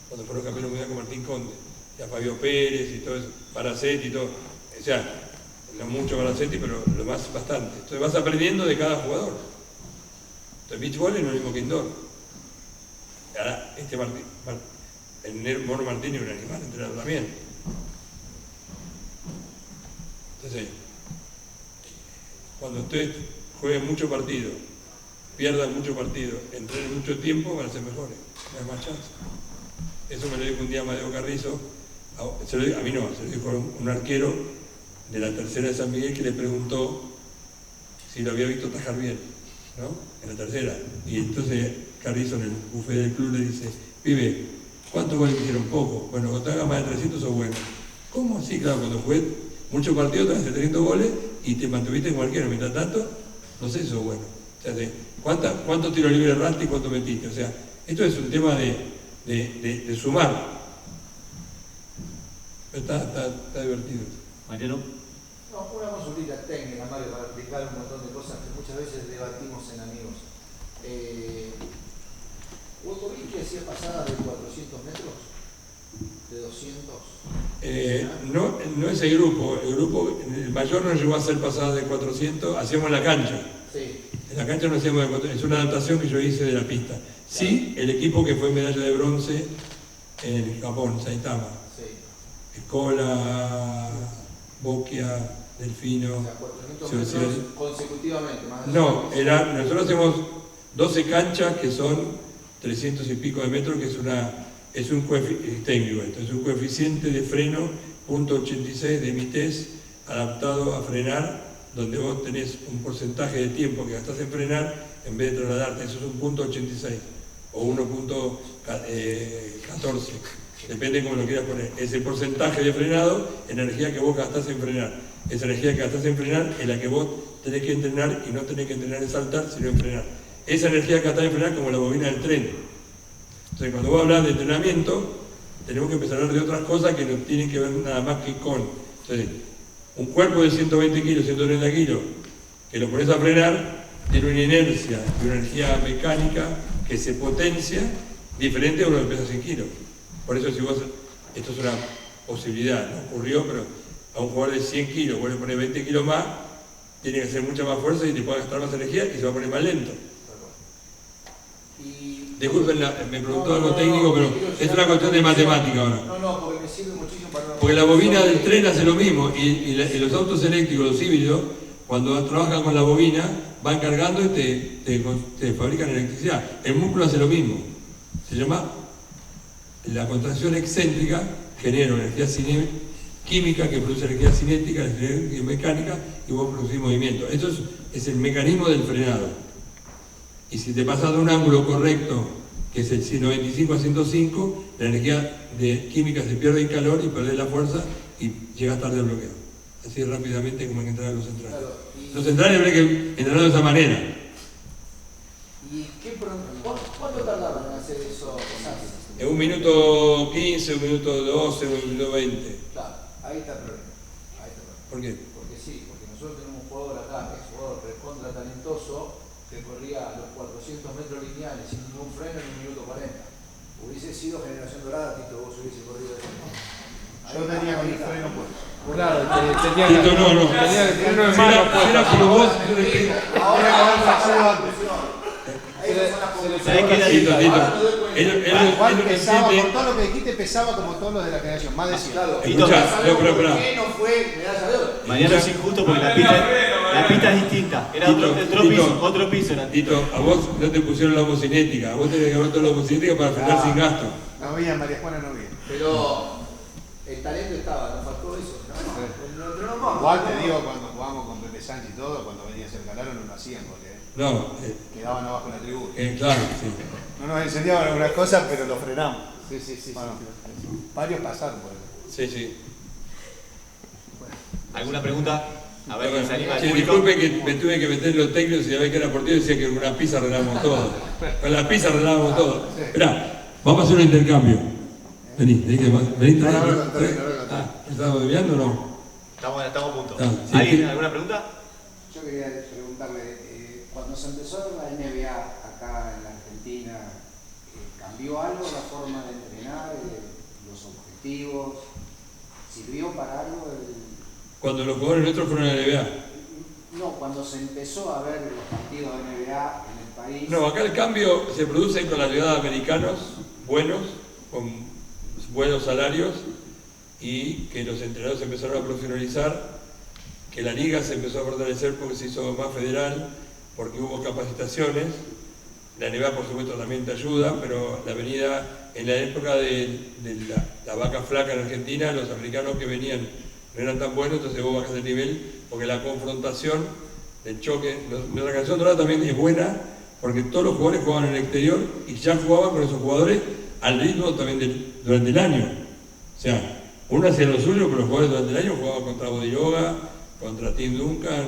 Cuando fueron campeones mundiales con Martín Conde, y a Fabio Pérez y todo eso, Baracetti y todo. O sea, no mucho Baracetti, pero lo más bastante. Entonces vas aprendiendo de cada jugador. Entonces beach volley no es lo mismo que indoor. Ahora, el Mono Martínez es un animal entrenado también. Entonces, cuando ustedes jueguen muchos partidos, pierdan muchos partidos, entrenen mucho tiempo, van a ser mejores, no hay más chance. Eso me lo dijo un día Amadeo Carrizo, a mí no, se lo dijo un arquero de la tercera de San Miguel que le preguntó si lo había visto tajar bien, ¿no? En la tercera. Y entonces Carrizo en el buffet del club le dice, pibe, ¿cuántos goles hicieron? Poco. Bueno, cuando te hagas más de 300 sos bueno. ¿Cómo así? Claro, cuando jugué muchos partidos te haces 300 goles y te mantuviste en cualquiera. Mientras tanto, no sé si sos bueno. O sea, ¿cuántos tiros libres erraste y cuántos metiste? O sea, esto es un tema de sumar. Pero está divertido. Mariano. No, una consultita técnica, Mario, para explicar un montón de cosas que muchas veces debatimos en amigos. ¿Wokovic hacía pasadas de 400 metros? ¿De 200? No ese grupo. El mayor no llegó a hacer pasadas de 400, hacíamos en la cancha. Sí. En la cancha no hacíamos de 400, es una adaptación que yo hice de la pista. Sí, el equipo que fue medalla de bronce en Japón, Saitama. Sí. Escola, Boquia, Delfino. O sea, 400 metros consecutivamente. Más no, nosotros hacemos 12 canchas que son 300 y pico de metros, que es un coeficiente de freno .86 de Mites adaptado a frenar, donde vos tenés un porcentaje de tiempo que gastás en frenar en vez de trasladarte. Eso es un .86 o 1.14, depende cómo lo quieras poner. Es el porcentaje de frenado, energía que vos gastás en frenar. Esa energía que gastás en frenar es la que vos tenés que entrenar, y no tenés que entrenar en saltar, sino en frenar. Esa energía que gastás en frenar como la bobina del tren. Entonces, cuando vos hablas de entrenamiento, tenemos que empezar a hablar de otras cosas que no tienen que ver nada más que con... Entonces, un cuerpo de 120 kilos, 130 kilos, que lo pones a frenar, tiene una inercia y una energía mecánica que se potencia diferente a uno que pesa 100 kilos. Por eso, si vos... Esto es una posibilidad, no ocurrió, pero a un jugador de 100 kilos, vos le pones 20 kilos más, tiene que hacer mucha más fuerza y te puede gastar más energía y se va a poner más lento. Disculpen, me preguntó algo técnico, pero es una cuestión de matemática ahora. No, porque me sirve muchísimo para... Porque la bobina del tren hace lo mismo, y los autos eléctricos, los híbridos, cuando trabajan con la bobina, van cargando y te fabrican electricidad. El músculo hace lo mismo. Se llama la contracción excéntrica, genera una energía química que produce energía cinética, energía mecánica, y vos producís movimiento. Esto es el mecanismo del frenado. Y si te pasas de un ángulo correcto, que es el 95 a 105, la energía química se pierde en calor y perdés la fuerza y llegas tarde al bloqueo. Así rápidamente como hay que entrenar a los centrales. Claro, los centrales habría que entrenar de esa manera. ¿Y cuánto tardaron en hacer eso? En 1 minuto 15, 1 minuto 12, 1 minuto 20. Claro, ahí está el problema. ¿Por qué? Porque nosotros tenemos un jugador acá, que es un jugador recontra talentoso, que corría los 400 metros lineales sin ningún freno en 1 minuto 40. Hubiese sido generación dorada, Tito, vos hubiese corrido eso. Yo tenía mi freno puesto. Claro, tenía Tito, no. Tenía que tener Si era por vos, Ahora Juan pesaba, por todo lo que dijiste, pesaba como todos los de la generación, más de 100. Claro, Escuchá, ¿por qué no fue medalla de oro? Mariano es injusto porque la pista es distinta. Era otro piso era. Tito, a vos no te pusieron la homocinética, a vos tenés que haber toda la homocinética para frenar sin gasto. No había, María Juana no había. Pero el talento estaba, nos faltó eso. No, igual te digo, cuando jugábamos con Pepe Sánchez y todo, cuando venía a hacer Calaro no lo hacían porque quedaban abajo en la tribuna. Claro, sí. No nos enseñaban algunas cosas, pero lo frenamos. Sí. Bueno, varios pasaron por eso. Sí. ¿Alguna pregunta? A ver, ¿quién se anima? Che, disculpe que me tuve que meter en los técnicos y a ver que era por ti, decía que con una pizza arreglábamos todo. Con la pizza arreglábamos todo. Esperá, Vamos a hacer un intercambio. Vení, vení. No, no. ¿Estamos desviando o no? Estamos a punto. Sí, ¿Alguien, alguna pregunta? Yo quería preguntarle, cuando se empezó la NBA acá en la Argentina, ¿cambió algo la forma de entrenar, los objetivos? ¿Sirvió para algo? Cuando los jugadores nuestros fueron a la NBA. No, cuando se empezó a ver los partidos de NBA en el país. No, acá el cambio se produce con la llegada de americanos buenos, con buenos salarios, y que los entrenadores empezaron a profesionalizar, que la liga se empezó a fortalecer porque se hizo más federal, porque hubo capacitaciones. La NBA por supuesto también te ayuda, pero la venida en la época de la vaca flaca en Argentina, los americanos que venían no eran tan buenos, entonces vos bajás el nivel, porque la confrontación, el choque, nuestra canción dorada también es buena, porque todos los jugadores jugaban en el exterior y ya jugaban con esos jugadores al ritmo también durante el año. O sea, uno hacía lo suyo, pero los jugadores durante el año jugaban contra Bodiroga, contra Tim Duncan,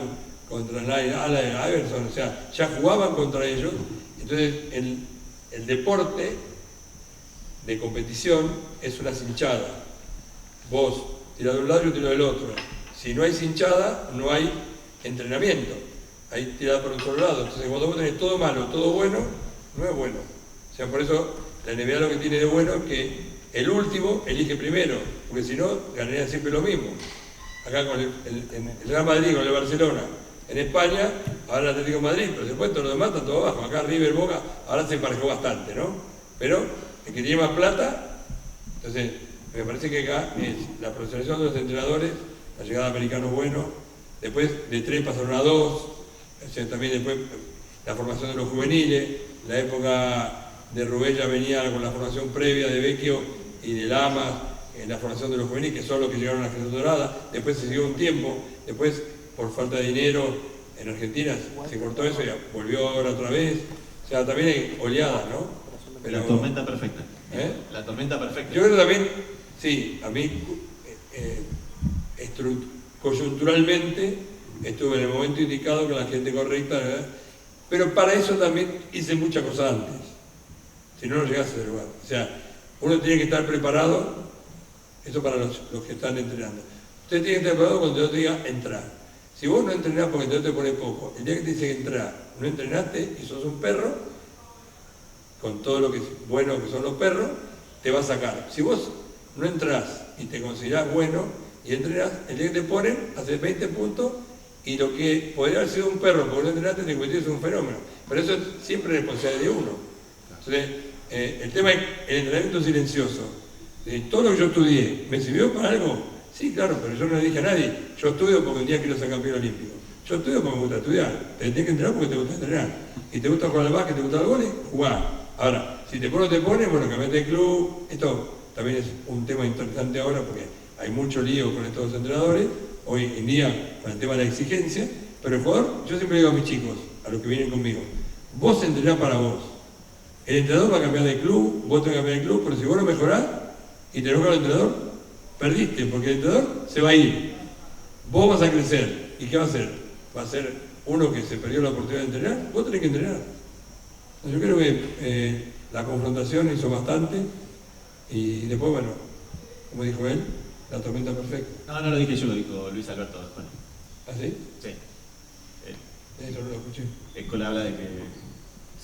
contra Allen Iverson, o sea, ya jugaban contra ellos. Entonces, el deporte de competición es una cinchada. Vos tirás de un lado y yo tiro del otro. Si no hay cinchada, no hay entrenamiento. Hay tirada por un solo lado. Entonces, cuando vos tenés todo malo, todo bueno, no es bueno. O sea, por eso la NBA lo que tiene de bueno es que el último elige primero, porque si no, ganarían siempre lo mismo. Acá con el Real Madrid, con el Barcelona. En España, ahora el Atlético de Madrid, pero después todo lo demás está todo abajo. Acá River, Boca, ahora se emparejó bastante, ¿no? Pero el que tiene más plata, entonces me parece que acá es la profesionalización de los entrenadores, la llegada de americanos buenos, después de 3 pasaron a 2, o sea, también después la formación de los juveniles, la época de Rubén ya venía con la formación previa de Vecchio y de Lamas, en la formación de los juveniles, que son los que llegaron a la generación dorada. Después se siguió un tiempo, después por falta de dinero en Argentina se cortó eso y volvió ahora otra vez. O sea, también hay oleadas, ¿no? Pero, la tormenta perfecta. La tormenta perfecta. Yo creo también, sí, a mí coyunturalmente estuve en el momento indicado con la gente correcta, ¿verdad? Pero para eso también hice muchas cosas antes. Si no, no llegás a ese lugar. O sea, uno tiene que estar preparado, eso para los que están entrenando. Usted tiene que estar preparado cuando yo te diga entrar. Si vos no entrenás porque te pones poco, el día que te dice que entrar, no entrenaste y sos un perro, con todo lo que es bueno que son los perros, te va a sacar. Si vos no entrás y te considerás bueno y entrenás, el día que te ponen, haces 20 puntos y lo que podría haber sido un perro porque no entrenaste te convertís en un fenómeno. Pero eso es siempre responsabilidad de uno. Entonces, el tema es el entrenamiento silencioso. Todo lo que yo estudié, ¿me sirvió para algo? Sí, claro, pero yo no le dije a nadie, yo estudio porque un día quiero ser campeón olímpico. Yo estudio porque me gusta estudiar. Te tienes que entrenar porque te gusta entrenar. Y te gusta jugar al básquet, te gusta el vóley, jugá. Ahora, si te pones, bueno, cambiate de club. Esto también es un tema interesante ahora porque hay mucho lío con estos entrenadores, hoy en día con el tema de la exigencia, pero el jugador, yo siempre digo a mis chicos, a los que vienen conmigo, vos entrenás para vos. El entrenador va a cambiar de club, vos tenés que cambiar de club, pero si vos no mejorás y te enoja el entrenador, perdiste, porque el entrenador se va a ir. Vos vas a crecer. ¿Y qué va a hacer? Va a ser uno que se perdió la oportunidad de entrenar. Vos tenés que entrenar. Yo creo que la confrontación hizo bastante y después, bueno, como dijo él, la tormenta perfecta. No lo dije yo, lo dijo Luis Alberto después. ¿Ah, sí? Sí. Eso no lo escuché. Él habla de que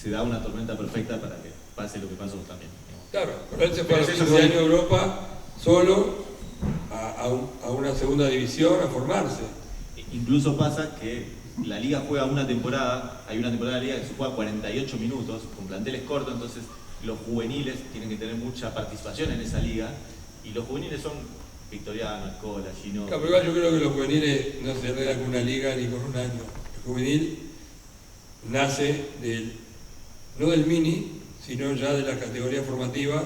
se da una tormenta perfecta para que pase lo que pasó también. Claro, pero él se fue a los 15 años de Europa solo a una segunda división a formarse. Incluso pasa que la liga juega una temporada, hay una temporada de la liga que se juega 48 minutos, con planteles cortos, entonces los juveniles tienen que tener mucha participación en esa liga, y los juveniles son Victoriano, Escola, Gino. Claro, pero igual yo creo que los juveniles no se arreglan con una liga ni con un año. El juvenil nace no del mini, sino ya de la categoría formativa.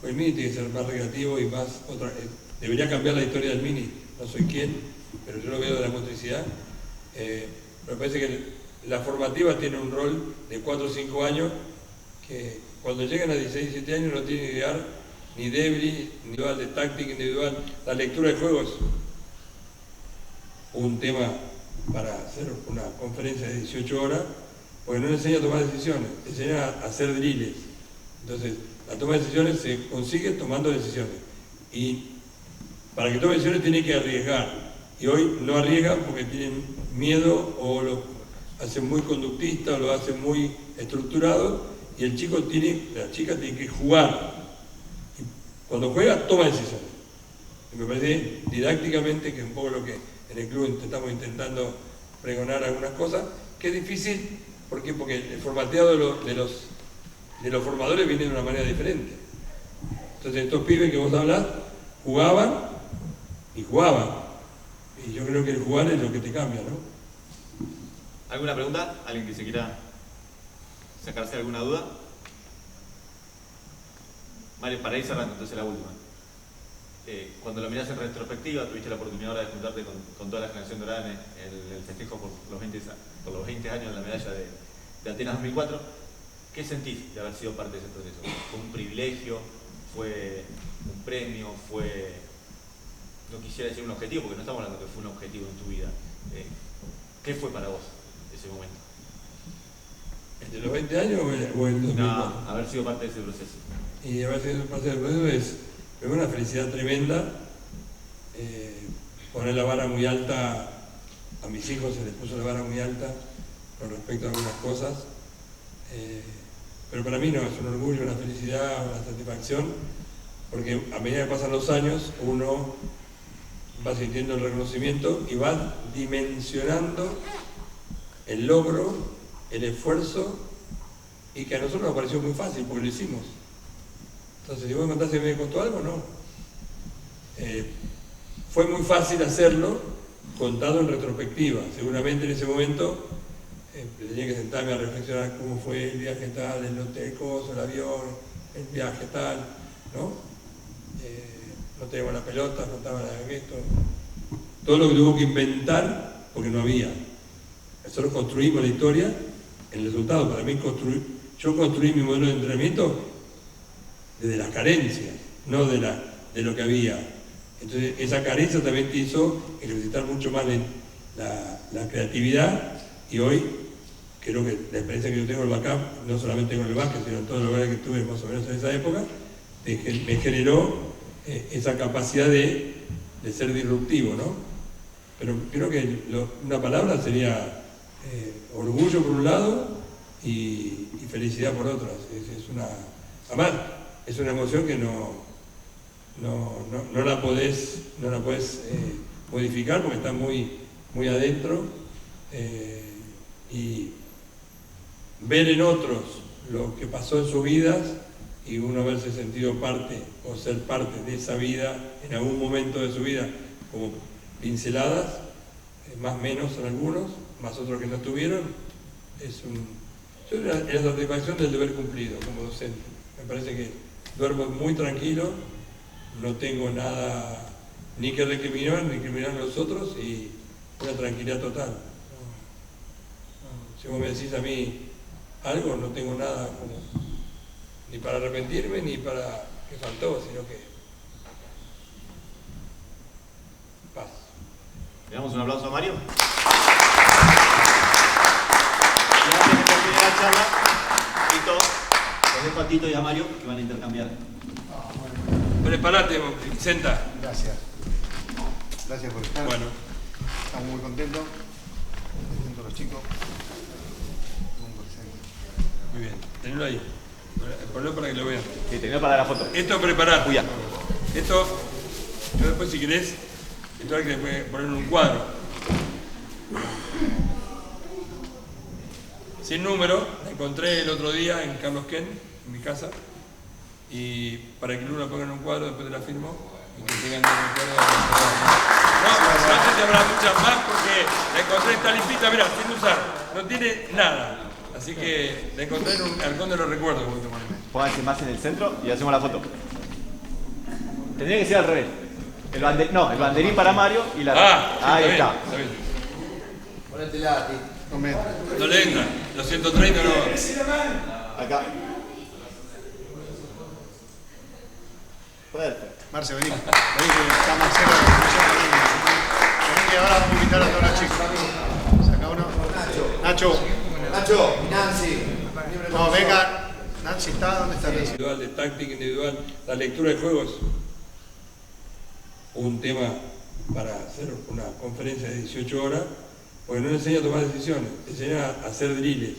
El mini tiene que ser más recreativo y más debería cambiar la historia del mini, no soy quien, pero yo lo veo de la motricidad. Me parece que la formativa tiene un rol de 4 o 5 años que cuando llegan a 16, 17 años no tienen que llegar ni debris, ni individual, de táctica individual. La lectura de juegos, un tema para hacer una conferencia de 18 horas, porque no le enseña a tomar decisiones, le enseña a hacer drills. Entonces, La toma de decisiones se consigue tomando decisiones. Y para que tome decisiones tiene que arriesgar. Y hoy no arriesgan porque tienen miedo o lo hacen muy conductista o lo hacen muy estructurado. Y la chica tiene que jugar. Y cuando juega, toma decisiones. Y me parece didácticamente, que es un poco lo que en el club estamos intentando pregonar algunas cosas, que es difícil. ¿Por qué? Porque el formateado de los formadores viene de una manera diferente. Entonces estos pibes que vos hablás jugaban. Y yo creo que el jugar es lo que te cambia, ¿no? ¿Alguna pregunta? ¿Alguien que se quiera sacarse alguna duda? Mario, para ir cerrando, entonces la última. Cuando lo mirás en retrospectiva, tuviste la oportunidad ahora de juntarte con toda la generación dorada en el festejo por los 20 años de la medalla de Atenas 2004. ¿Qué sentís de haber sido parte de ese proceso? ¿Fue un privilegio? ¿Fue un premio? No quisiera decir un objetivo, porque no estamos hablando que fue un objetivo en tu vida. ¿Qué fue para vos ese momento? ¿El de los 20 años o el 2004? No, haber sido parte de ese proceso. Y haber sido parte del proceso es una felicidad tremenda. Poner la vara muy alta, a mis hijos se les puso la vara muy alta con respecto a algunas cosas. Pero para mí no, es un orgullo, una felicidad, una satisfacción, porque a medida que pasan los años uno va sintiendo el reconocimiento y va dimensionando el logro, el esfuerzo, y que a nosotros nos pareció muy fácil porque lo hicimos. Entonces, si vos me contás si me costó algo, no. Fue muy fácil hacerlo contado en retrospectiva. Seguramente en ese momento tenía que sentarme a reflexionar cómo fue el viaje tal, el hotel, el avión, el viaje tal, ¿no? No teníamos las pelotas, no estaba esto. Todo lo que tuvo que inventar porque no había. Nosotros construimos la historia, el resultado. Para mí, yo construí mi modelo de entrenamiento desde las carencias, no de lo que había. Entonces, esa carencia también te hizo ejercitar mucho más la creatividad, y hoy creo que la experiencia que yo tengo en el backup, no solamente con el básquet, sino en todos los lugares que estuve más o menos en esa época, me generó esa capacidad de ser disruptivo, ¿no? Pero creo que una palabra sería orgullo por un lado y felicidad por otro. Además, es una emoción que no la podés modificar porque está muy, muy adentro, y ver en otros lo que pasó en sus vidas y uno haberse sentido parte o ser parte de esa vida en algún momento de su vida, como pinceladas, más o menos en algunos, más otros que no tuvieron, es la satisfacción del deber cumplido como docente. Me parece que duermo muy tranquilo, no tengo nada ni que recriminar ni recriminar a los otros, y una tranquilidad total. Si vos me decís a mí algo, no tengo nada ni para arrepentirme ni para que faltó, sino que paz. ¿Le damos un aplauso a Mario? Y antes de terminar la charla, Tito, los dejo a Tito y a Mario que van a intercambiar. Prepárate, senta. Gracias. Gracias por estar. Bueno. Estamos muy contentos. Contentos los chicos. Muy bien. Tenelo ahí. Ponlo para que lo vean. Sí, tenía para la foto. Esto preparar. Uy, ya. Esto, yo después si querés, esto hay que poner en un cuadro. Sin número, la encontré el otro día en Carlos Ken, en mi casa. Y para que uno la ponga en un cuadro, después te la firmo y que tengan el recuerdo de no sé si habrá muchas más porque la encontré, está limpita, mira, sin usar, no tiene nada. Así que la encontré en un halcón de los recuerdos. Pónganse más en el centro y hacemos la foto. Tendría que ser al revés. El banderín para Mario y la... Sí, ahí está. Está bien. Ponete la, Tito. No le entra, los 130 no. Acá. Perfecto. Marce, vení. Vení que está Marcelo. Vení que ahora vamos a invitar a todos los chicos. Saca uno. Nacho. Nacho, Nancy. No, venga. Nancy está, ¿dónde está Nancy? Individual, de táctica individual, la lectura de juegos, un tema para hacer una conferencia de 18 horas, porque no le enseña a tomar decisiones, le enseña a hacer drills.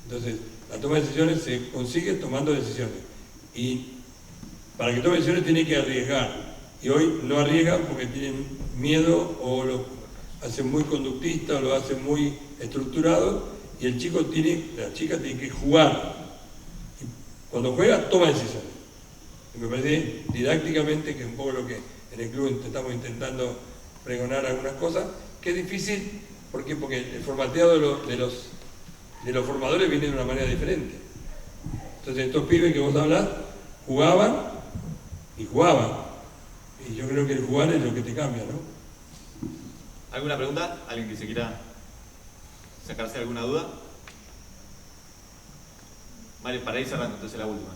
Entonces, la toma de decisiones se consigue tomando decisiones. Y para que tome decisiones tiene que arriesgar. Y hoy no arriesgan porque tienen miedo o lo hacen muy conductista o lo hacen muy estructurado. Y el chico la chica tiene que jugar. Y cuando juega, toma decisiones. Y me parece didácticamente, que es un poco lo que en el club estamos intentando pregonar algunas cosas, que es difícil, ¿por qué? Porque el formateado de los formadores viene de una manera diferente. Entonces estos pibes que vos hablás, jugaban. Y yo creo que el jugar es lo que te cambia, ¿no? ¿Alguna pregunta? ¿Alguien que se quiera sacarse alguna duda? Vale, para ir cerrando, entonces la última.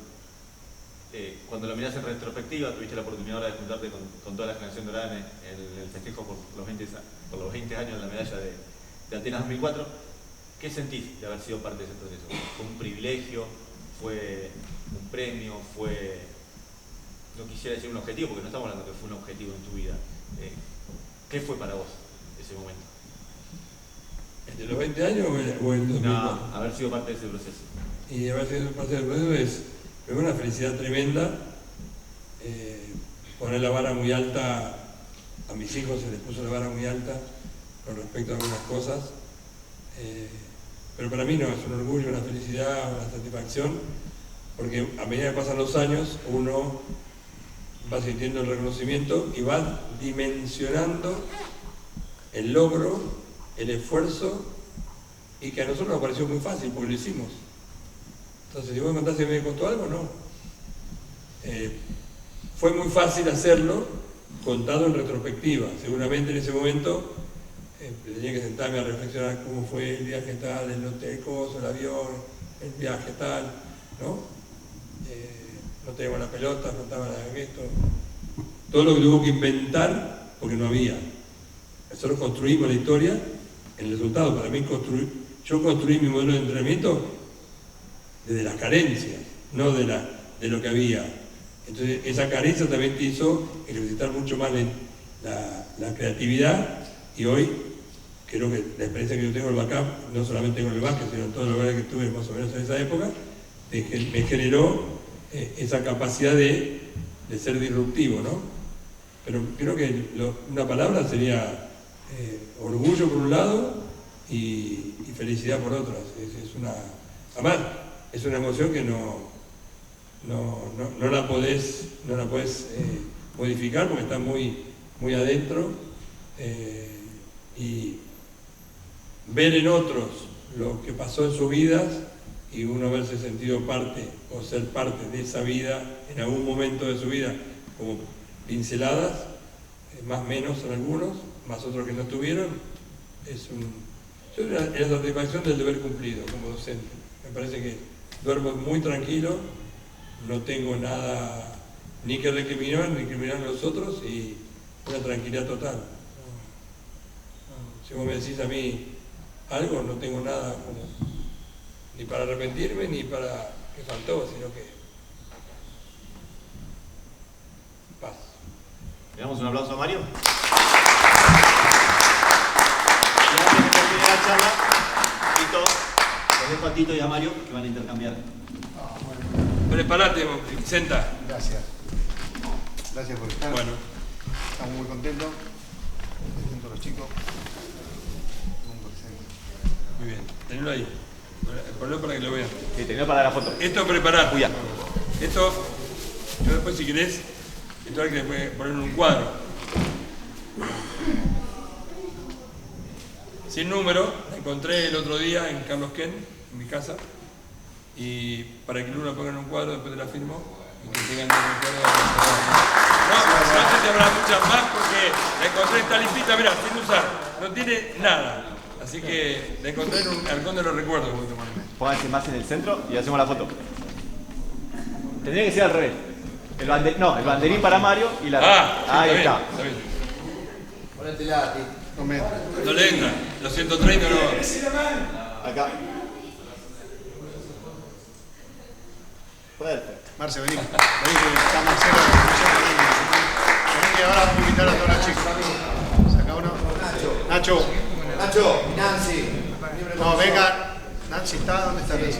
Cuando lo mirás en retrospectiva, tuviste la oportunidad ahora de juntarte con toda la generación dorada en el festejo por los 20 años de la medalla de Atenas 2004. ¿Qué sentís de haber sido parte de ese proceso? ¿Fue un privilegio? ¿Fue un premio? ¿Fue, no quisiera decir un objetivo, porque no estamos hablando que fue un objetivo en tu vida? ¿Qué fue para vos ese momento? ¿El de los 20 años o el 2004? No, haber sido parte de ese proceso. Y haber sido parte del proceso es una felicidad tremenda. Poner la vara muy alta, a mis hijos se les puso la vara muy alta con respecto a algunas cosas. Pero para mí no, es un orgullo, una felicidad, una satisfacción, porque a medida que pasan los años uno va sintiendo el reconocimiento y va dimensionando el logro, el esfuerzo, y que a nosotros nos pareció muy fácil porque lo hicimos. Entonces, si vos me contás si me costó algo, no. Fue muy fácil hacerlo contado en retrospectiva. Seguramente en ese momento tenía que sentarme a reflexionar cómo fue el viaje tal, el hotel, el avión, el viaje tal, ¿no? No teníamos la pelota, no estaba esto. Todo lo que tuvo que inventar porque no había. Nosotros construimos la historia, el resultado. Para mí, yo construí mi modelo de entrenamiento desde las carencias, no de lo que había. Entonces, esa carencia también te hizo ejercitar mucho más la creatividad, y hoy creo que la experiencia que yo tengo en el backup, no solamente con el básquet, sino en todos los lugares que estuve más o menos en esa época, me generó esa capacidad de ser disruptivo, ¿no? Pero creo que una palabra sería orgullo por un lado y felicidad por otro. Además, es una emoción que no la podés modificar porque está muy, muy adentro, y ver en otros lo que pasó en sus vidas y uno haberse sentido parte o ser parte de esa vida en algún momento de su vida, como pinceladas, más o menos en algunos, más otros que no tuvieron, es la satisfacción del deber cumplido como docente. Me parece que duermo muy tranquilo, no tengo nada ni que recriminar ni recriminar a los otros, y una tranquilidad total. Si vos me decís a mí algo, no tengo nada ni para arrepentirme ni para que faltó, sino que paz. Le damos un aplauso a Mario. Y antes de terminar la charla, Tito, los dejo a Tito y a Mario que van a intercambiar. Prepárate, senta. Gracias. Gracias por estar. Bueno. Estamos muy contentos. Contentos los chicos. Muy presentes. Muy bien. Tenelo ahí. Ponlo para que lo vean. Sí, tenía para la foto. Esto prepará. Uy, ya. Esto, yo después si querés, esto hay que poner en un cuadro. Sin número, la encontré el otro día en Carlos Ken, en mi casa, y para que uno la ponga en un cuadro, después te la firmo, y que tengan el recuerdo de la... No sé si habrá muchas más porque la encontré, está listita, mirá, sin usar, no tiene nada. Así que la encontré en un halcón de los recuerdos. Pónganse más en el centro y hacemos la foto. Tendría que ser al revés. El banderín para Mario y la... Sí, ahí está. Está bien. Ponete la, Tito. No le entra, los 130 no. Acá. Perfecto. Marce, vení. Vení que está Marcelo. Vení que ahora vamos a invitar a todos los chicos. Saca uno. Nacho. Nacho. Nancy. No, venga. Nancy está, ¿dónde está Nancy?